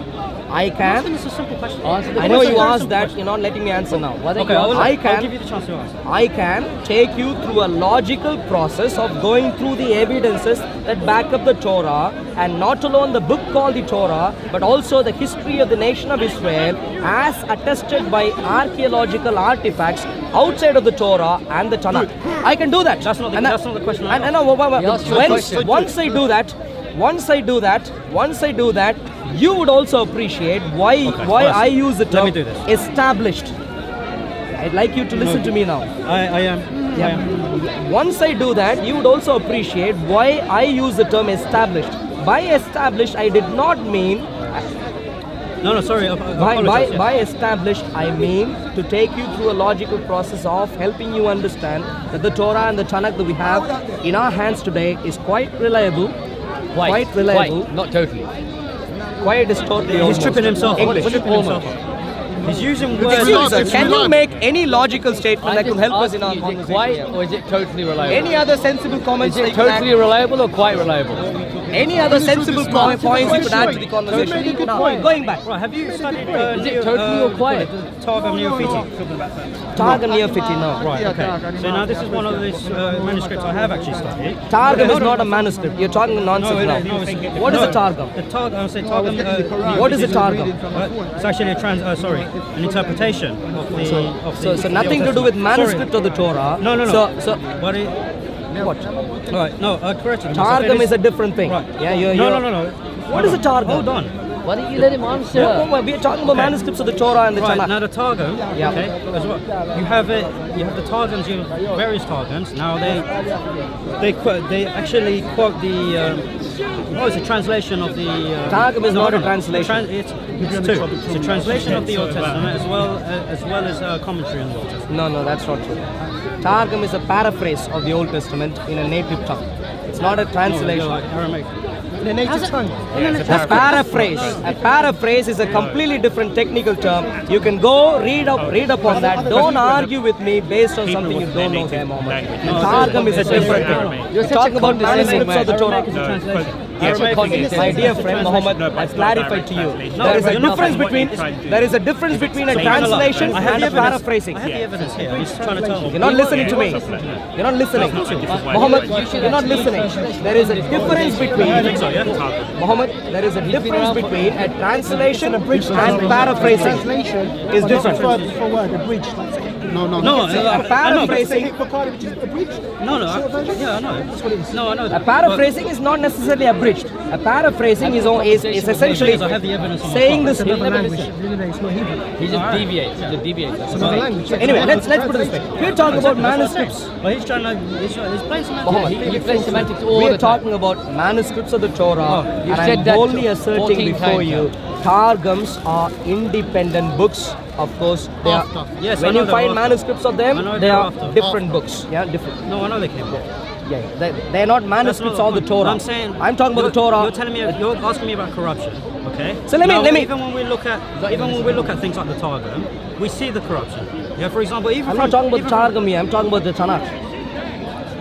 I Asking can. is a simple question. Answer the I know It's a you very asked simple that. question. You're not letting me answer now. Okay, I'll can. give you the chance to answer. I can take you through a logical process of going through the evidences that back up the Torah, and not alone the book called the Torah, but also the history of the nation of Israel as attested by archaeological artifacts outside of the Torah and the Tanakh. I can do that. That's not the- And that's not the question I And, asked. and He asked you a question. once I do that, you would also appreciate why first, I use the let term me do this. established. I'd like you to listen to me now. I am. Yeah. Once I do that, you would also appreciate why I use the term established. By established, I did not mean No, sorry. by established, I mean to take you through a logical process of helping you understand that the Torah and the Tanakh that we have in our hands today is quite reliable, quite reliable, Quite, not totally. quite distorted. He's tripping himself. English. He's tripping himself. He's using words. Excuse me, It's can you reliable. make any logical statement that I'm could just help us in our asking you, is it conversation? quite or is it totally reliable? Any other sensible comments? Is that it you can totally add? reliable or quite reliable? Any other sensible points you could add to the conversation? Made a good Now, point. going back. Right, have you studied Is it totally or quiet? Targum Neofiti? Targum Neofiti, no. Right, okay. So now this is one of these manuscripts I have actually studied. Targum Okay, is not a manuscript. You're talking nonsense No, now. it's- What is no, a Targum? The Targum, I would say Targum. What is a Targum? It's actually an interpretation of the. So nothing to do with manuscript of the Torah. No. So What? what? Right, no, correct. Targum is a different thing. Right. Yeah, you're. No. What is a Targum? Hold on. Why don't you let him answer? No, we're talking about manuscripts of the Torah and the Right, Tanakh. now the Targum, Yeah. okay, as well. You have the Targums, you have various Targums. Now they actually quote the it's a translation of the Targum is not a no. translation. It's two. It's a translation of the Old Testament as well as commentary on the Old Testament. No, that's not true. Targum is a paraphrase of the Old Testament in a native tongue. It's not a translation. Like Aramaic. A paraphrase is a completely different technical term. You can go read up on that. Don't argue with me based on something you don't know there, Mohammed. Targum is a different thing. You're talking about manuscripts of the Torah. My dear friend Mohammed, I've clarified to you. There is a difference between a translation and a paraphrasing. I have the evidence here. He's trying to tell me. You're not listening to me. You're not listening. Mohammed, you're not listening. There is a difference between Mohammed, there is a difference between a translation and paraphrasing. Is different. No. A paraphrasing. No, I know. That's what it is. No, I know A that. paraphrasing is not necessarily abridged. A paraphrasing is essentially I have the evidence on my saying phone. this. He just deviates. He's a deviator. Anyway, let's put it this way. We're talking about manuscripts. But he's playing some Mohammed, He plays semantics all we're the time. talking about manuscripts of the Torah, you've and said I'm that boldly asserting 14 before times you, Targums are independent books. Of course, they are. Yes, I when know you they're find after. manuscripts of I them, know they they're are after. different books. Yeah, different. No, I know they came back. Yeah, they're not manuscripts of the Torah. I'm saying I'm talking about the Torah. You're telling me, you're asking me about corruption, okay? So let me- Even when we look at things like the Targum, we see the corruption. Yeah, for example, even I'm not talking about the Targum here. I'm talking about the Tanakh.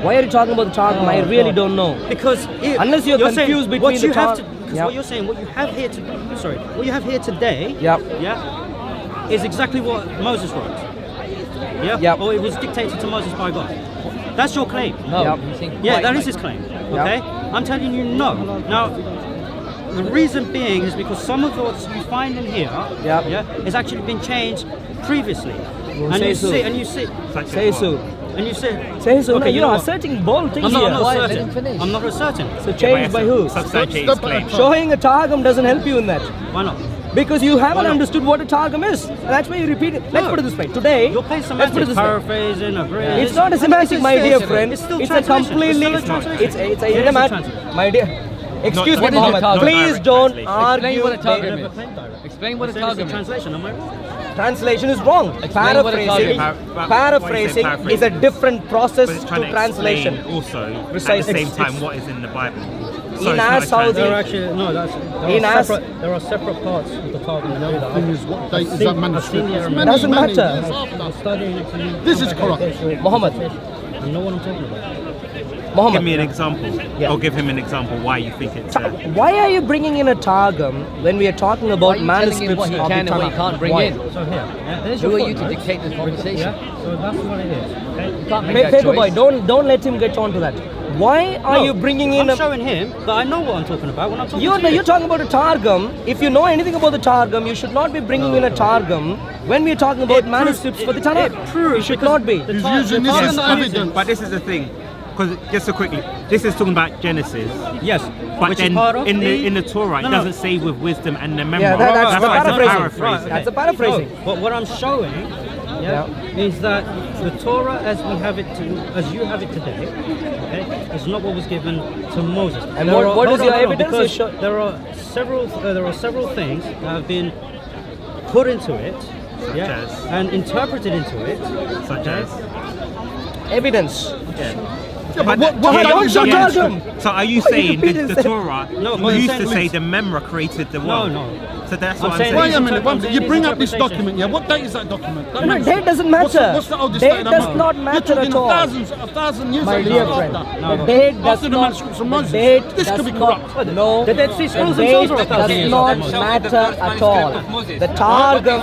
Why are you talking about the Targum? I really don't know. Because Unless you're saying confused between what the you have Targum. to, Because Yep. what you're saying, what you have here today, Yep. yeah, is exactly what Moses wrote. Yeah, Yep. or it was dictated to Moses by God. That's your claim. No, Yep. he's saying Yeah, quite that right. is his claim. Okay, I'm telling you no. Now, the reason being is because some of what you find in here, Yep. yeah, has actually been changed previously. And say you so. see, and you see, Say so. and you see. Say so. Okay, No, you you know are what? asserting bold things I'm not, here. I'm not Let him certain. finish. I'm not asserting. So changed by who? Substantiate his claim. Showing a Targum doesn't help you in that. Why not? Because you haven't Why not? understood what a Targum is. And that's why you repeat it. Let's No. put it this way. Today, You're playing let's put it semantics, this way. paraphrasing, agreeing. It's not a semantic, my dear friend. It's still a translation. completely. It's still a translation. It's a It is a idiomat. translation. My dear. Excuse me, what is your Mohammed. Targum? Please Direct don't translation. argue. Explain what a Targum Never is. claimed direct. Explain what a Saying it's Targum is. translation, am I wrong? Translation is wrong. what a Paraphrasing, Targum paraphrasing paraphrasing? is a different process But it's to trying to translation. explain also Precise. at the same It's- time what is in the Bible. In it's our not a Saudi- There translation. are actually no. In us- There are separate parts of the Targum. Thing is, what date is that manuscript? It's many, Doesn't many matter. years after. Studying This is corrupt. Mohammed, You know what I'm talking about? Give Mohammed, me an example, Yeah. or give him an example why you think it's. why are you bringing in a Targum when we are talking Why are about you telling him manuscripts what he of can the and what he Tanakh? can't bring Why? in? So here, yeah, there's Who your are you to footnote. dictate this conversation? Yeah, so that's what it is. Okay? You can't make that Paper boy, choice. don't let him get on to that. Why are No, you bringing in I'm a... showing him that I know what I'm talking about when I'm talking You're to you. talking about a Targum. If you know anything about the Targum, you should not be bringing in a Targum when we're talking about manuscripts for the Tanakh. It proves You should because not be. He's using this as evidence. But this is the thing, because just so quickly, this is talking about Genesis. Yes, But which then is part of in the Torah, it No, no. doesn't say with wisdom and the memory. Yeah, that's the why it's a paraphrasing. paraphrasing. That's a paraphrasing. No, but what I'm showing, is that the Torah, as we have it, as you have it today, okay, is not what was given to Moses. And There what is hold on, your hold on, evidence? because You show- there are several things that have been put into it, as? and interpreted into it, Such as. Evidence. Yeah, but don't show Targum. So are you Why you saying repeating that the that? Torah No, but used I'm to saying- say the Memra created the world? no. So that's I'm what I'm saying- saying. Wait a minute, I'm saying you these bring up this interpretations. document, yeah? What date is that document? That No, manuscript. date doesn't What's matter. the oldest Date date of that does manuscript? not You're matter talking at all. a thousand years My ago dear after. friend, No, the date does After the not. manuscripts of The Moses. date This does could be not- corrupt. No, The Dead Sea Scrolls the themselves date are a thousand does years not old. matter at all. The Targum.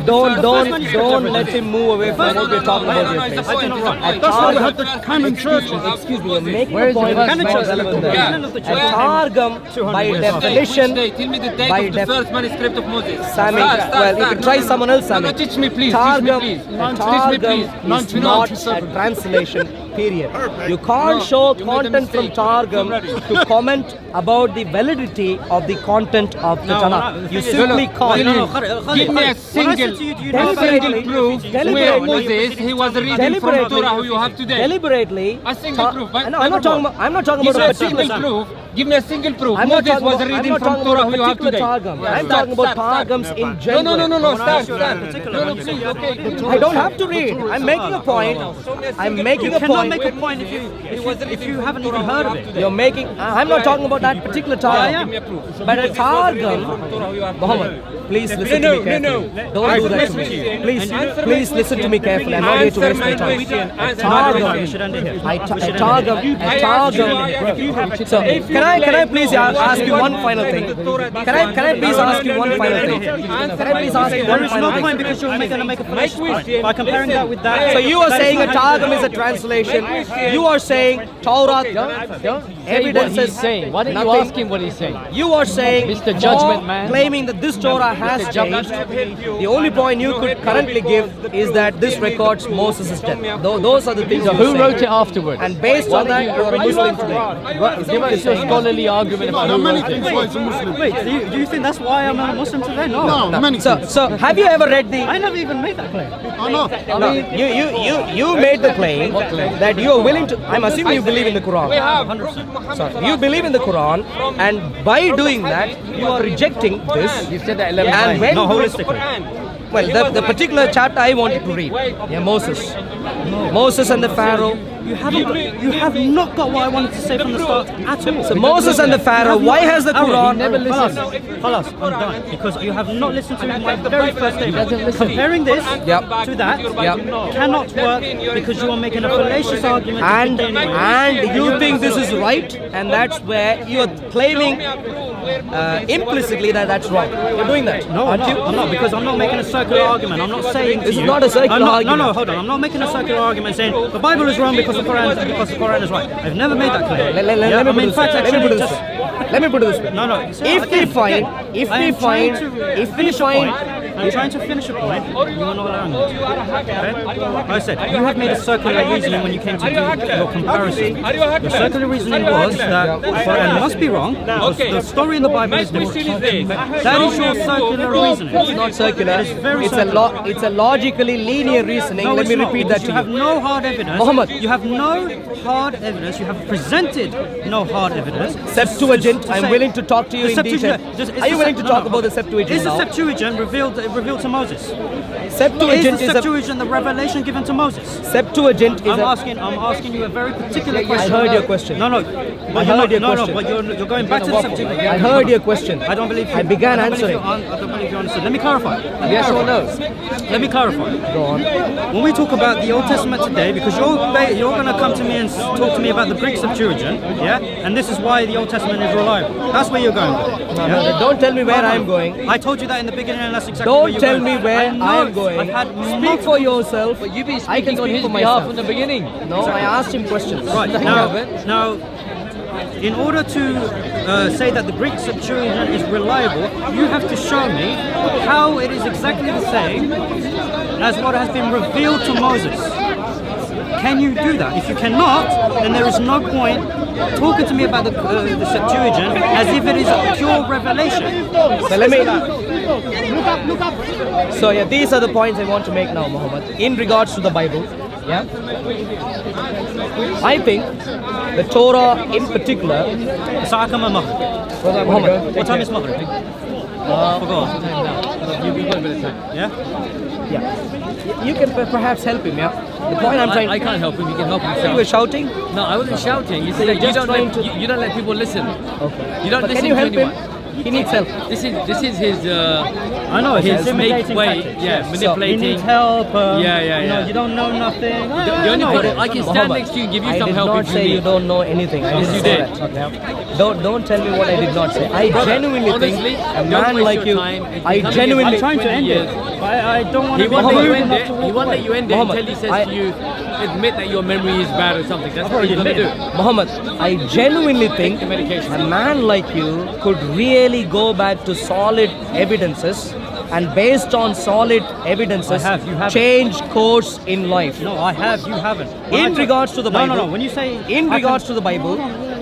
Don't let him move away from what we're talking about here, please. That's why we had the canon churches. Excuse me, you're making Where a is the point first that's not manuscript? relevant there. Yeah. A Targum, by definition, Tell me the date by of the def- first manuscript of Moses. Sami, well, you can try someone else, Sami. No, teach me please. Targum, Teach me please. a Teach me Targum please. is not a 1997. translation, period. You can't show you made a content from mistake. Targum to comment about the validity of the content of the No, Tanakh. You the thing is- simply No, can't. no, Khalid, Give me a Khalid, when I single, said to you, do you know about Deliberately- it? proof where Deliberately- Moses he was reading from Deliberately- Torah who you have today. Deliberately. A single proof. But No, I'm not talking about. I'm not talking Give about me a a particular. single proof. Give me a single proof. I'm not Moses talking was about, I'm reading not from talking Torah about who a you have particular today. Targum. Yeah, I'm stop, talking about stop, stop. Targums in No, general. no, stop, Particular stop. one, No, you please, said- okay. I don't have to read. I'm making a point. I'm making You a cannot point. make a point if you haven't even heard of it. You're making. I'm not talking about that particular Targum. But a Targum. Muhammad, please listen to me carefully. Don't do that to me. Please listen to me carefully. I'm not here to waste my time. A Targum. We should end it here. A Targum. A Targum. So can I please ask you one final thing? Can I please ask you one final thing? Can I please ask you There one is final no thing? point because you're going to make a fallacious point by comparing that with that. So you are That saying a not- Targum is a translation. You are saying Torah evidence What is he's saying. Why don't you nothing. ask him what he's saying? You are saying Mr. Judgment Man. claiming that this Torah has changed. The only point you could currently give is that this records Moses' death. Those are the things So you who say. wrote it afterward? And based on that, you are a Muslim today. Give us your scholarly argument about There are who many wrote things it. why it's a Muslim. Wait, do you think that's why I'm a Muslim today? No. No, many things. So have you ever read the? I never even made that claim. I know. No, you made the claim that you are willing to. I'm assuming you believe in the Quran. So you believe in the Quran, and by doing that, you are rejecting this. You said that The And when not holistically. well, the particular chapter I wanted to read, Moses. Moses and the Pharaoh. You have not got what I wanted to say from the start at all. So Moses and the Pharaoh, why has the Quran... Khalas, I'm done. Because you have not listened to my very first statement. Comparing this to that cannot work because you are making a fallacious argument. And you think this is right, and that's where you are claiming implicitly that that's wrong. You're doing that, no, aren't you? I'm not, because I'm not making a circular argument. I'm not saying to This you... is not a circular argument. No, hold on. I'm not making a circular argument saying the Bible is wrong because the Quran is right. I've never made that claim. Let me put it this way. No. If we find, I'm trying to finish a point. You are not allowing me to. Okay? Like I said, you have made a circular reasoning when you came to do your comparison. Your circular reasoning was that the Quran must be wrong because the story in the Bible is different. That is your circular reasoning. It's not circular. It's a logically linear reasoning. No, Let me repeat that to you. You have no hard evidence. Muhammad. You have no hard evidence. You have presented no hard evidence. Septuagint. I'm willing to talk to you in detail. Are you willing to talk about the Septuagint Is the now? Septuagint revealed to Moses? Septuagint is the Septuagint the revelation given to Moses? Septuagint is I'm asking you a very particular question. I heard your question. No, I heard your question. but you're going back to the Septuagint. I heard your question. I don't believe you. I began answering. I don't believe you understood. Let me clarify. Yes or no? Let me clarify. Go on. When we talk about the Old Testament today, because you're going to come to me and talk to me about the Greek Septuagint, and this is why the Old Testament is reliable. That's where you're going with it. No, don't tell me where I'm going. I told you that in the beginning, and that's exactly where Don't you're tell going. me where I'm going. Speak for yourself. But you've been I can speaking on speak his for behalf myself. from the beginning. No, I asked him questions. Right, now, in order to say that the Greek Septuagint is reliable, you have to show me how it is exactly the same as what has been revealed to Moses. Can you do that? If you cannot, then there is no point talking to me about the Septuagint as if it is a pure revelation. So let me... So these are the points I want to make now, Muhammad. In regards to the Bible, I think the Torah in particular... Muhammad, what time is Maghrib? Forgot. Yeah? You can perhaps help him, The point I'm trying... I can't help him. He can help himself. You were shouting? No, I wasn't shouting. You said that you don't let people listen. Okay. You don't But listen can you to help anyone. him? He needs help. This is his. I know his make way. Tactics, Yeah, He manipulating. needs help. Yeah. You don't know nothing. The only problem, I can stand next to you and give you some help I if did not say you you need. don't know anything. Yes, you did. Don't tell me what I did not say. I genuinely honestly, think a don't man waste like your you... time. It's I becoming genuinely... I'm trying to end it. I don't want to... He won't let you end it. to He won't let you end it Muhammad, until he says to you, admit that your memory is bad or something. That's what he's going to do. Muhammad, I genuinely think the medication. a man like you could really go back to solid evidences and based on solid evidences You haven't. change course in life. No, I have. You haven't. In regards to the Bible... No. When you say... In regards to the Bible...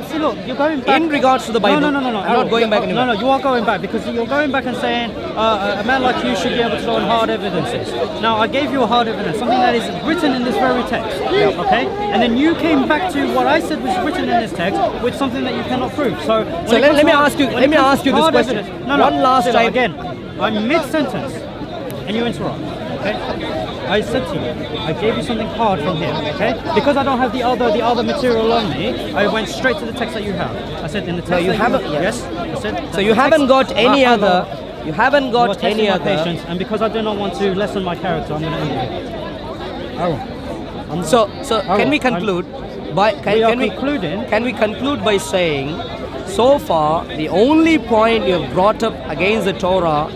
See, look, you're going back... In regards to the Bible... No. I'm not going back anymore. No, you are going back because you're going back and saying a man like you should be able to show hard evidences. Now, I gave you a hard evidence, something that is written in this very text. Okay? And then you came back to what I said was written in this text with something that you cannot prove. So let me ask you this question. One last time. Again, I'm mid-sentence and you interrupt. Okay? I said to you, I gave you something hard from here, okay? Because I don't have the other material on me, I went straight to the text that you have. I said in the text. No, you haven't. Yes. I said. So you haven't got any other. You haven't got any other. Patience, and because I do not want to lessen my character, I'm going to end it. So can we conclude by can we conclude by saying, so far the only point you have brought up against the Torah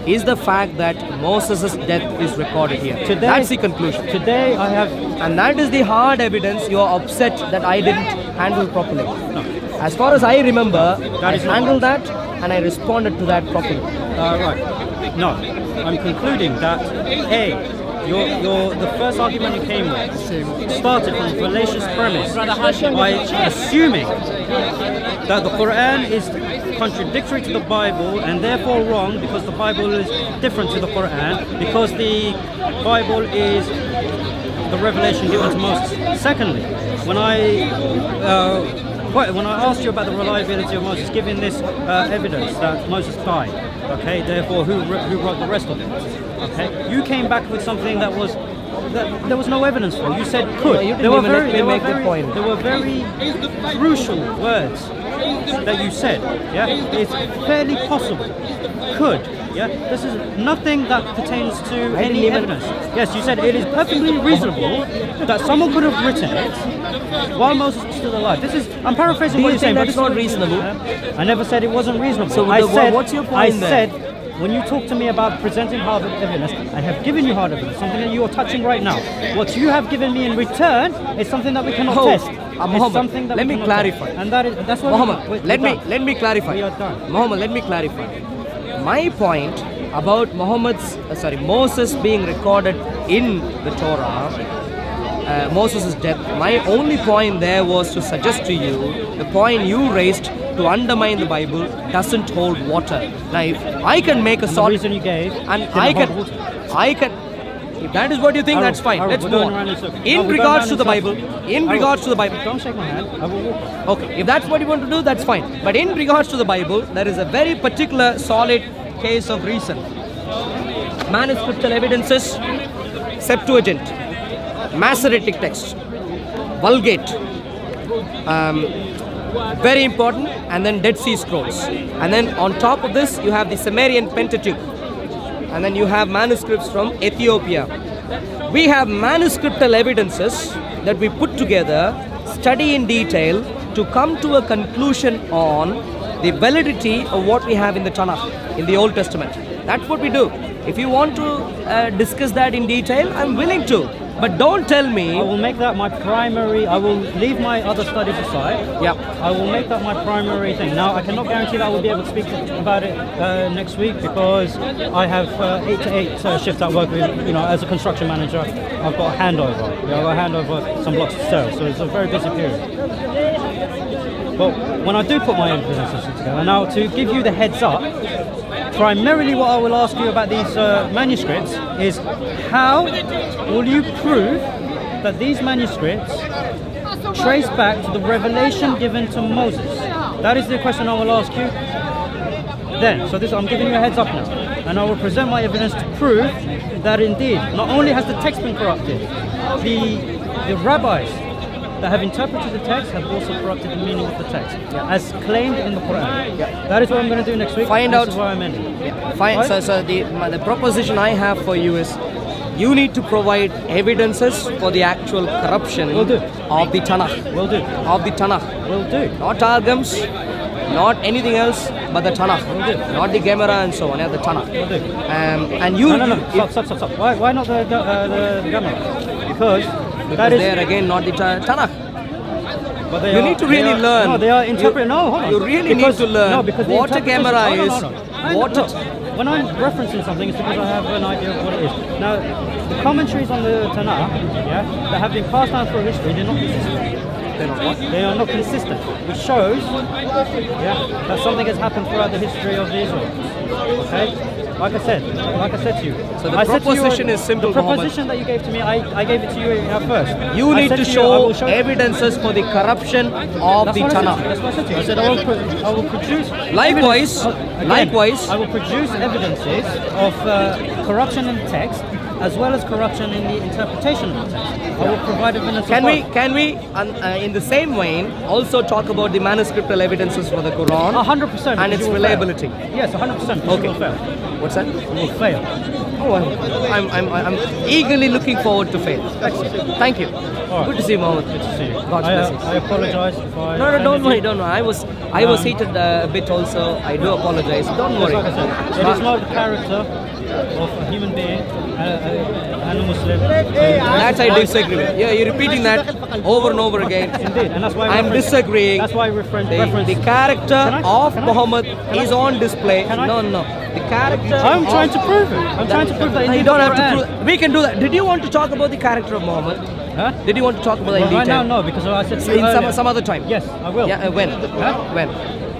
is the fact that Moses' death is recorded here. That's the conclusion. Today I have... And that is the hard evidence you are upset that I didn't handle properly. No. As far as I remember, I handled that and I responded to that properly. Right. No. I'm concluding that, the first argument you came with started from a fallacious premise by assuming that the Quran is contradictory to the Bible and therefore wrong because the Bible is different to the Quran because the Bible is the revelation given to Moses. Secondly, when I Well, when I asked you about the reliability of Moses, given this evidence that Moses died, okay, therefore who wrote the rest of it? Okay, you came back with something that there was no evidence for. You said could. You didn't even let me make the point. There were very crucial words that you said. Yeah, it's fairly possible. Could. Yeah, this is nothing that pertains to any evidence. Yes, you said it is perfectly reasonable that someone could have written it while Moses was still alive. I'm paraphrasing what you're saying. That's not reasonable. I never said it wasn't reasonable. So what's your point I said, when you talk to me about presenting hard evidence, I have given you hard evidence, something that you are touching right now. What you have given me in return is something that we cannot test. Muhammad, let me clarify. And that's what Muhammad, let me clarify. We are done. Muhammad, let me clarify. My point about Moses being recorded in the Torah, Moses' death, my only point there was to suggest to you the point you raised to undermine the Bible doesn't hold water. Now, if I can make a solid reason you gave, and I can. If that is what you think, that's fine. Let's move on. In regards to the Bible, don't shake my hand. I will walk. Okay, if that's what you want to do, that's fine. But in regards to the Bible, there is a very particular solid case of reason. Manuscriptal evidences, Septuagint, Masoretic text, Vulgate, very important, and then Dead Sea Scrolls. And then on top of this, you have the Sumerian Pentateuch. And then you have manuscripts from Ethiopia. We have manuscriptal evidences that we put together, study in detail to come to a conclusion on the validity of what we have in the Tanakh, in the Old Testament. That's what we do. If you want to discuss that in detail, I'm willing to. But don't tell me. I will make that my primary. I will leave my other studies aside. Yeah. I will make that my primary thing. Now, I cannot guarantee that I will be able to speak about it next week because I have 8 to 8 shifts at work. As a construction manager, I've got a handover. I've got a handover some blocks to sell, so it's a very busy period. But when I do put my evidence together, now to give you the heads up, primarily what I will ask you about these manuscripts is how will you prove that these manuscripts trace back to the revelation given to Moses? That is the question I will ask you then. So I'm giving you a heads up now. And I will present my evidence to prove that indeed, not only has the text been corrupted, the rabbis that have interpreted the text have also corrupted the meaning of the text, as claimed in the Quran. That is what I'm going to do next week. This is why I'm ending. Fine. Right? So the proposition I have for you is, you need to provide evidences for the actual corruption of the Tanakh. Will do. Of the Tanakh. Will do. Not Targums, not anything else, but the Tanakh. Will do. Not the Gemara and so on. The Tanakh. Will do. And you. No. Stop. Why not the Gemara? Because they are again not the Tanakh. But you need to really learn. No, they are interpreting. No, hold on. You really need to learn what a Gemara is. When I'm referencing something, it's because I have an idea of what it is. Now, the commentaries on the Tanakh, that have been passed down through history, they're not consistent. They're not what? They are not consistent, which shows, that something has happened throughout the history of the Israelites. Okay. Like I said to you. So the proposition is simple, The proposition that you gave to me, I gave it to you first. You need to show evidences for the corruption of the Tanakh. That's what I said to you. I said I will produce. Likewise, I will produce evidences of corruption in the text, as well as corruption in the interpretation of the text. I will provide evidence. Can we, in the same vein, also talk about the manuscriptal evidences for the Quran? 100%. And its reliability. Yes, 100%. Okay. What's that? You will fail. Oh, I'm eagerly looking forward to fail. Excellent. Thank you. Right. Good to see you, Mohammed. Good to see you. God's blessings. I apologize if I. No, don't worry. I was heated a bit also. I do apologize. Don't worry. Like I said, it is not the character of a human being and a Muslim. That I disagree with. Yeah, you're repeating that over and over again. Indeed, and that's why I'm disagreeing. That's why reference. The character of Muhammad is on display. No. The character. I'm trying to prove it. I'm trying to prove that. You don't have to prove. We can do that. Did you want to talk about the character of Muhammad? Huh? Did you want to talk about that in detail? Right now, no, because I said to you in some other time. Yes, I will. Yeah, when? Huh? When?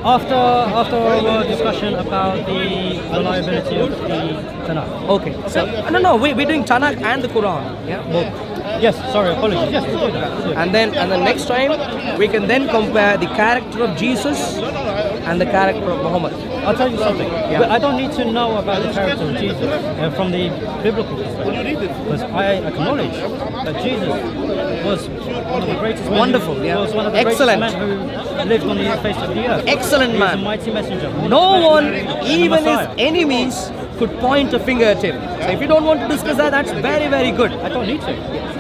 After our discussion about the reliability of the Tanakh. Okay. So no, we're doing Tanakh and the Quran. Yeah, both. Yes, sorry, apologies. Yes, we'll do that. And then next time we can then compare the character of Jesus and the character of Muhammad. I'll tell you something. But I don't need to know about the character of Jesus from the biblical perspective, because I acknowledge that Jesus was one of the greatest men. Wonderful, yeah. Was one of the Excellent. greatest men who lived on the face of the earth. Excellent He man. was a mighty messenger. No one, even his Messiah. enemies, could point a finger at him. So if you don't want to discuss that, that's very, very good. I don't need to.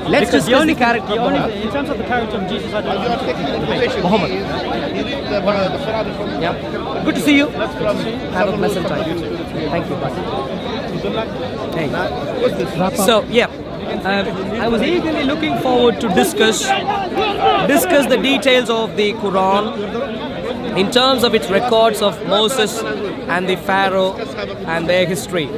Let's Because discuss the character of Muhammad. in terms of the character of Jesus, I don't need to debate. Muhammad. Yeah. Good to see you. Have a pleasant time. Thank you. Hey. So yeah, I was eagerly looking forward to discuss the details of the Quran in terms of its records of Moses and the Pharaoh and their history.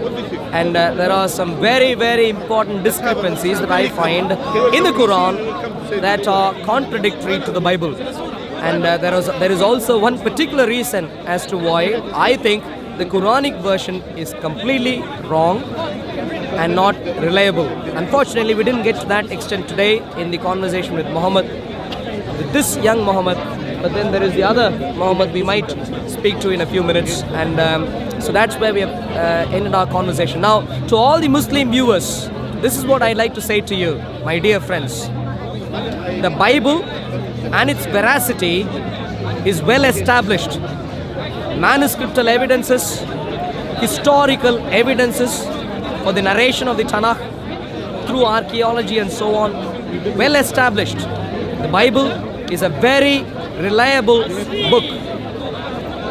And there are some very, very important discrepancies that I find in the Quran that are contradictory to the Bible. And there is also one particular reason as to why I think the Quranic version is completely wrong and not reliable. Unfortunately, we didn't get to that extent today in the conversation with Muhammad, with this young Muhammad. But then there is the other Muhammad we might speak to in a few minutes. And so that's where we have ended our conversation. Now, to all the Muslim viewers, this is what I'd like to say to you, my dear friends. The Bible and its veracity is well established. Manuscriptal evidences, historical evidences for the narration of the Tanakh through archaeology and so on, well established. The Bible is a very reliable book.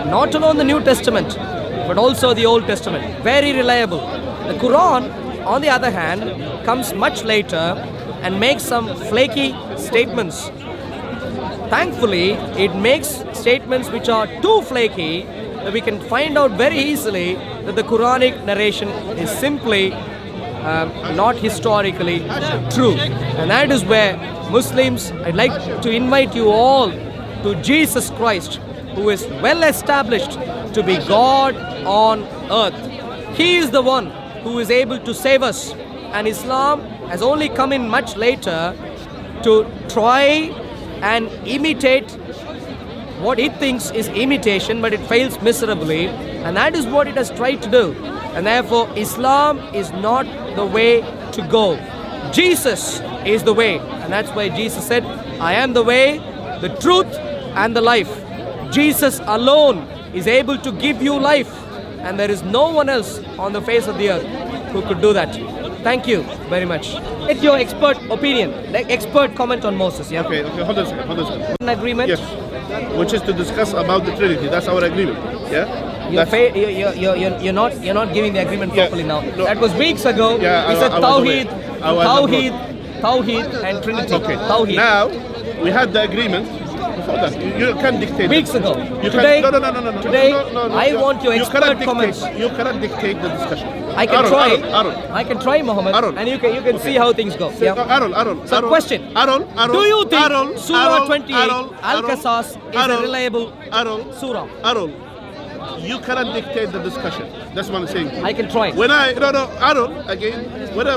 Not alone the New Testament, but also the Old Testament. Very reliable. The Quran, on the other hand, comes much later and makes some flaky statements. Thankfully, it makes statements which are too flaky that we can find out very easily that the Quranic narration is simply not historically true. And that is where Muslims, I'd like to invite you all to Jesus Christ, who is well established to be God on earth. He is the one who is able to save us. And Islam has only come in much later to try and imitate what it thinks is imitation, but it fails miserably. And that is what it has tried to do. And therefore, Islam is not the way to go. Jesus is the way. And that's why Jesus said, I am the way, the truth, and the life. Jesus alone is able to give you life. And there is no one else on the face of the earth who could do that. Thank you very much. It's your expert opinion, like expert comment on Moses. Yeah. Okay, hold on a second. An agreement. Yes, which is to discuss about the Trinity. That's our agreement. Yeah. You're not giving the agreement properly now. No. That was weeks ago. Yeah, we said Tawheed, Tawheed, and Trinity. Okay. Tawheed. Now we had the agreement. Before that, you can't dictate. Weeks ago. You Today, can't, no. Today, No, I want your expert comments. You cannot dictate the discussion. I can try. Arul. I can try, Muhammad. Arul. And you can see how things go. Yeah. Arul. So question. Arul. Do you think Arul, Surah Arul, 28 Arul, Al-Qasas is a reliable surah? Arul. You cannot dictate the discussion. That's what I'm saying. I can try. Arul, again,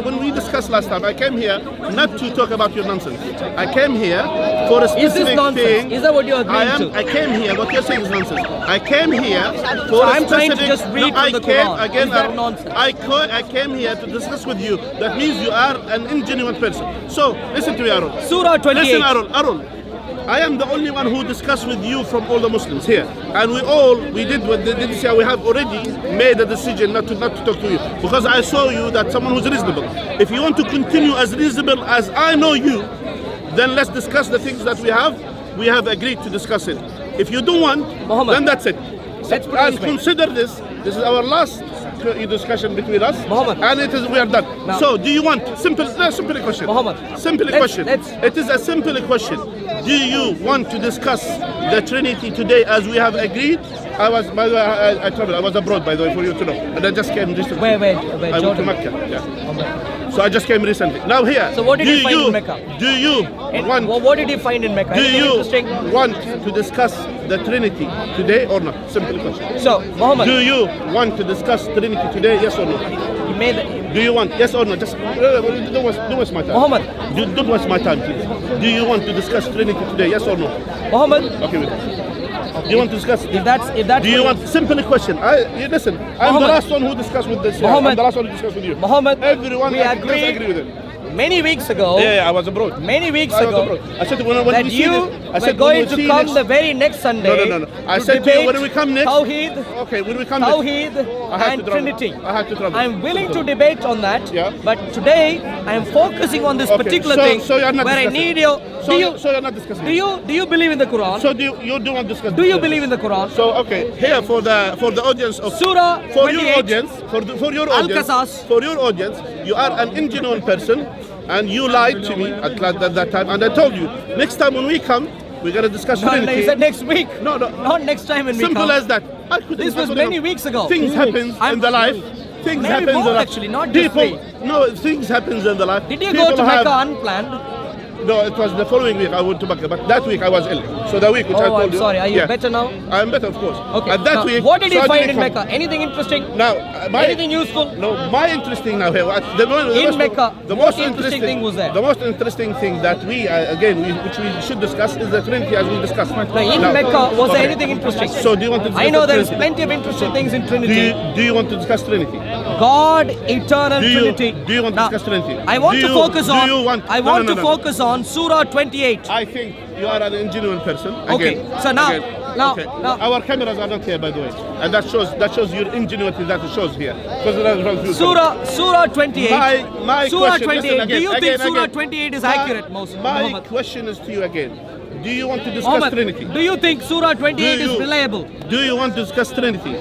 when we discussed last time, I came here not to talk about your nonsense. I came here for a specific Is this nonsense? thing. Is that what you're agreeing to? I came here, what you're saying is nonsense. I came here for So a I'm trying to specific... just read from the Quran. Again, Is that nonsense? I came here to discuss with you. That means you are an ingenuine person. So, listen to me, Arul. Surah 28. Listen, Arul. I am the only one who discussed with you from all the Muslims here, and we did this year. We have already made a decision not to talk to you because I saw you that someone who's reasonable. If you want to continue as reasonable as I know you, then let's discuss the things that we have agreed to discuss it. If you don't want, Muhammad, then that's it. Let's put And it this way. consider this is our last discussion between us, Muhammad. and we are done. Now, so, do you want simple question? Muhammad, Question. It is a simple question. Do you want to discuss the Trinity today as we have agreed? I traveled. I was abroad, by the way, for you to know, and I just came recently. Where? I went to Mecca. Yeah. So I just came recently. Now here. So what did you find in Mecca? Do you want? What did you find in Mecca? Do Anything you interesting? want to discuss the Trinity today or not? Simple question. So, Muhammad, do you want to discuss Trinity today? Yes or no? you made Do you want, yes or no? Just don't waste my time. Muhammad. Don't waste my time, please. Do you want to discuss Trinity today? Yes or no? Muhammad. Okay, wait. Do you want to discuss? If that's. Do you want simple question? Listen. I'm the last one who discussed with this. Muhammad. I'm the last one who discussed with you. Muhammad. Everyone we agreed with it. Many weeks ago. Yeah, I was abroad. Many weeks I was ago. abroad. I said when that we see you this, I said were going when we to see come this, the very next Sunday. No. I said to you when we come next. Tawheed. Okay, when we come Tawheed next. and Trinity. I have to travel. I'm willing to debate on that. Yeah. But today I am focusing on this particular thing so you're not where discussing. I need your. So you're not discussing. Do you believe in the Quran? So you do not discuss. Do you believe in the Quran? So okay, here for the audience of Surah for 28, your audience for your audience Al-Qasas. for your audience, you are an ingenuine person, and you lied to me at that time, and I told you next time when we come, we're gonna discuss No, Trinity. you said next week. No. Not next time when we come. Simple as that. This was many weeks ago. Things happen in the life. Things Maybe happen more in the life. actually, not just people. three. No, things happens in the life. Did you People go to have- Mecca unplanned? No, it was the following week I went to Mecca, but that week I was ill. So the week which I Oh, told I'm you. sorry. Are you yeah. better now? I'm better, of course. Okay. And that now, week. what did so you I find didn't in come. Mecca? Anything interesting? Now, Anything useful? No, my interesting now here. In Mecca, what interesting thing was there? The most interesting thing that we which we should discuss is the Trinity as we discussed. Now, in Mecca, was there anything interesting? So do you want to discuss I know the there is Trinity? plenty of interesting things in Trinity. Do you want to discuss Trinity? God, eternal Trinity. Do you want to Now, discuss Trinity? I want Do to you- focus do on. you want- I no, want no, to no. focus on Surah 28. I think you are an ingenuine person. Okay, Again, so now- again. now- Okay. now- Our cameras are not here, by the way, and that shows your ingenuity that it shows here. Because Surah 28. My Surah question, 28. listen, Do you again, think Surah again. 28 is accurate, Muslim? My Muhammad? question is to you again. Do you want to discuss Muhammad, Trinity? do you think Surah 28 Do is you- reliable? Do you want to discuss Trinity?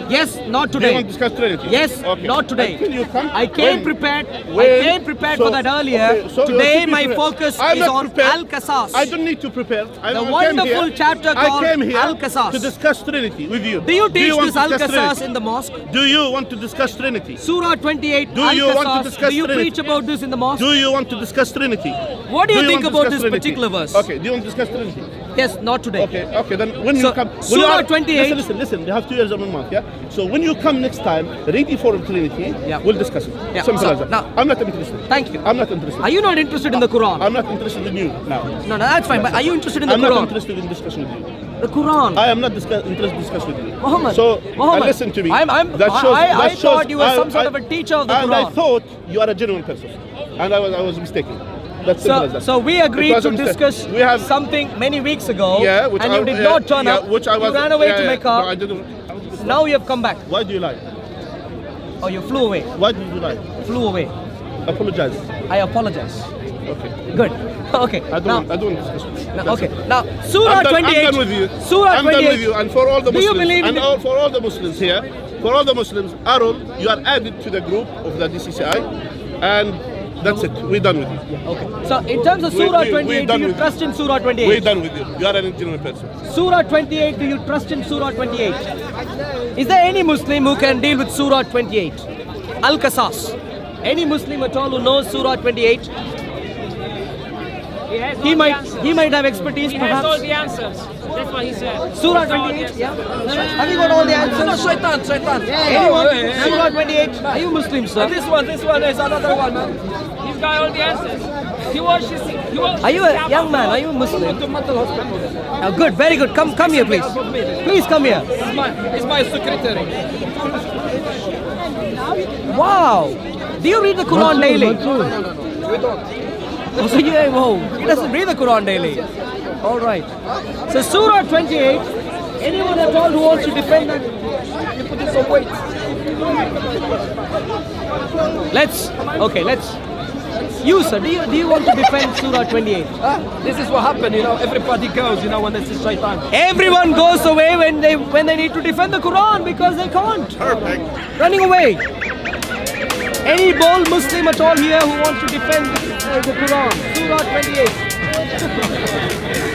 Yes, not Do you today. want to discuss Trinity? Yes, Okay. not today. Until you come, I came when- prepared. when- I came prepared so- for that earlier. okay, so you Today, should be my prepared. focus I'm is not on prepared. Al-Qasas. I don't need to prepare. I The came wonderful here- chapter I called came here Al-Qasas. to discuss Trinity with you. Do you teach want this to discuss Al-Qasas Trinity? in the mosque? Do you want to discuss Trinity? Surah 28, Do you want to Al-Qasas. discuss Do you Trinity? preach about this in the mosque? Do you want to discuss Trinity? What do you think want to about discuss this Trinity? particular verse? Okay, do you want to discuss Trinity? Yes, not today. Okay, then when So, you come... Surah 28 Listen, you have 2 years and 1 month, yeah? So when you come next time, ready for Trinity, Yeah. we'll discuss it. Yeah, Simple so as that. now- I'm not interested. Thank you. I'm not interested. Are you not interested in the Quran? I'm not interested in you now. No, that's fine. But are you interested in the I'm not Quran? interested in discussion with you. The Quran. I am not interested in discuss with you. Muhammad. So, Muhammad. listen to me. I that shows, thought you were some sort of a teacher of the and Quran. I thought you are a genuine person. And I was mistaken. That's simple as that. So we agreed It was to a mistake. discuss We have something many weeks ago, yeah, which and I, you did yeah, not turn yeah, up. Which I was, you ran away yeah, to yeah. Mecca. No, I didn't. Now you have come back. Why do you lie? Oh, you flew away. Why did you lie? Flew away. Apologize. I apologize. Okay. Good. Okay. I don't discuss with you. Now, okay. Now, Surah 28. I'm done with you. Surah I'm 28. done with you. And for all the Do you Muslims, believe in and the- for all the Muslims here, for all the Muslims, Arul, you are added to the group of the DCCI, and that's it. We're done with you. Okay. So in terms of Surah 28, do done you with trust in Surah We're 28? done with you. You are an genuine person. Surah 28, do you trust in Surah 28? Is there any Muslim who can deal with Surah 28? Al-Qasas. Any Muslim at all who knows Surah 28? He might have expertise, He has all perhaps. the answers. That's what he said. Surah 28, yeah? Have you got all the answers? Shaitan. Anyone? Surah 28. Are you Muslim, sir? This one is another one, man. He's got all the answers. He watches. Are you a young man? Are you a Muslim? To mental hospital. Oh, good, very good. Come here, please. Please come here. He's my secretary. Wow. Do you read the Quran daily? We don't. Oh, so he doesn't read the Quran daily. All right. So Surah 28. Anyone at all who wants to defend that? You put in some weight. Let's. You, sir, do you want to defend Surah 28? This is what happened, everybody goes, when they see Shaitan. Everyone goes away when they need to defend the Quran because they can't. Perfect. Running away. Any bold Muslim at all here who wants to defend the Quran? Surah 28.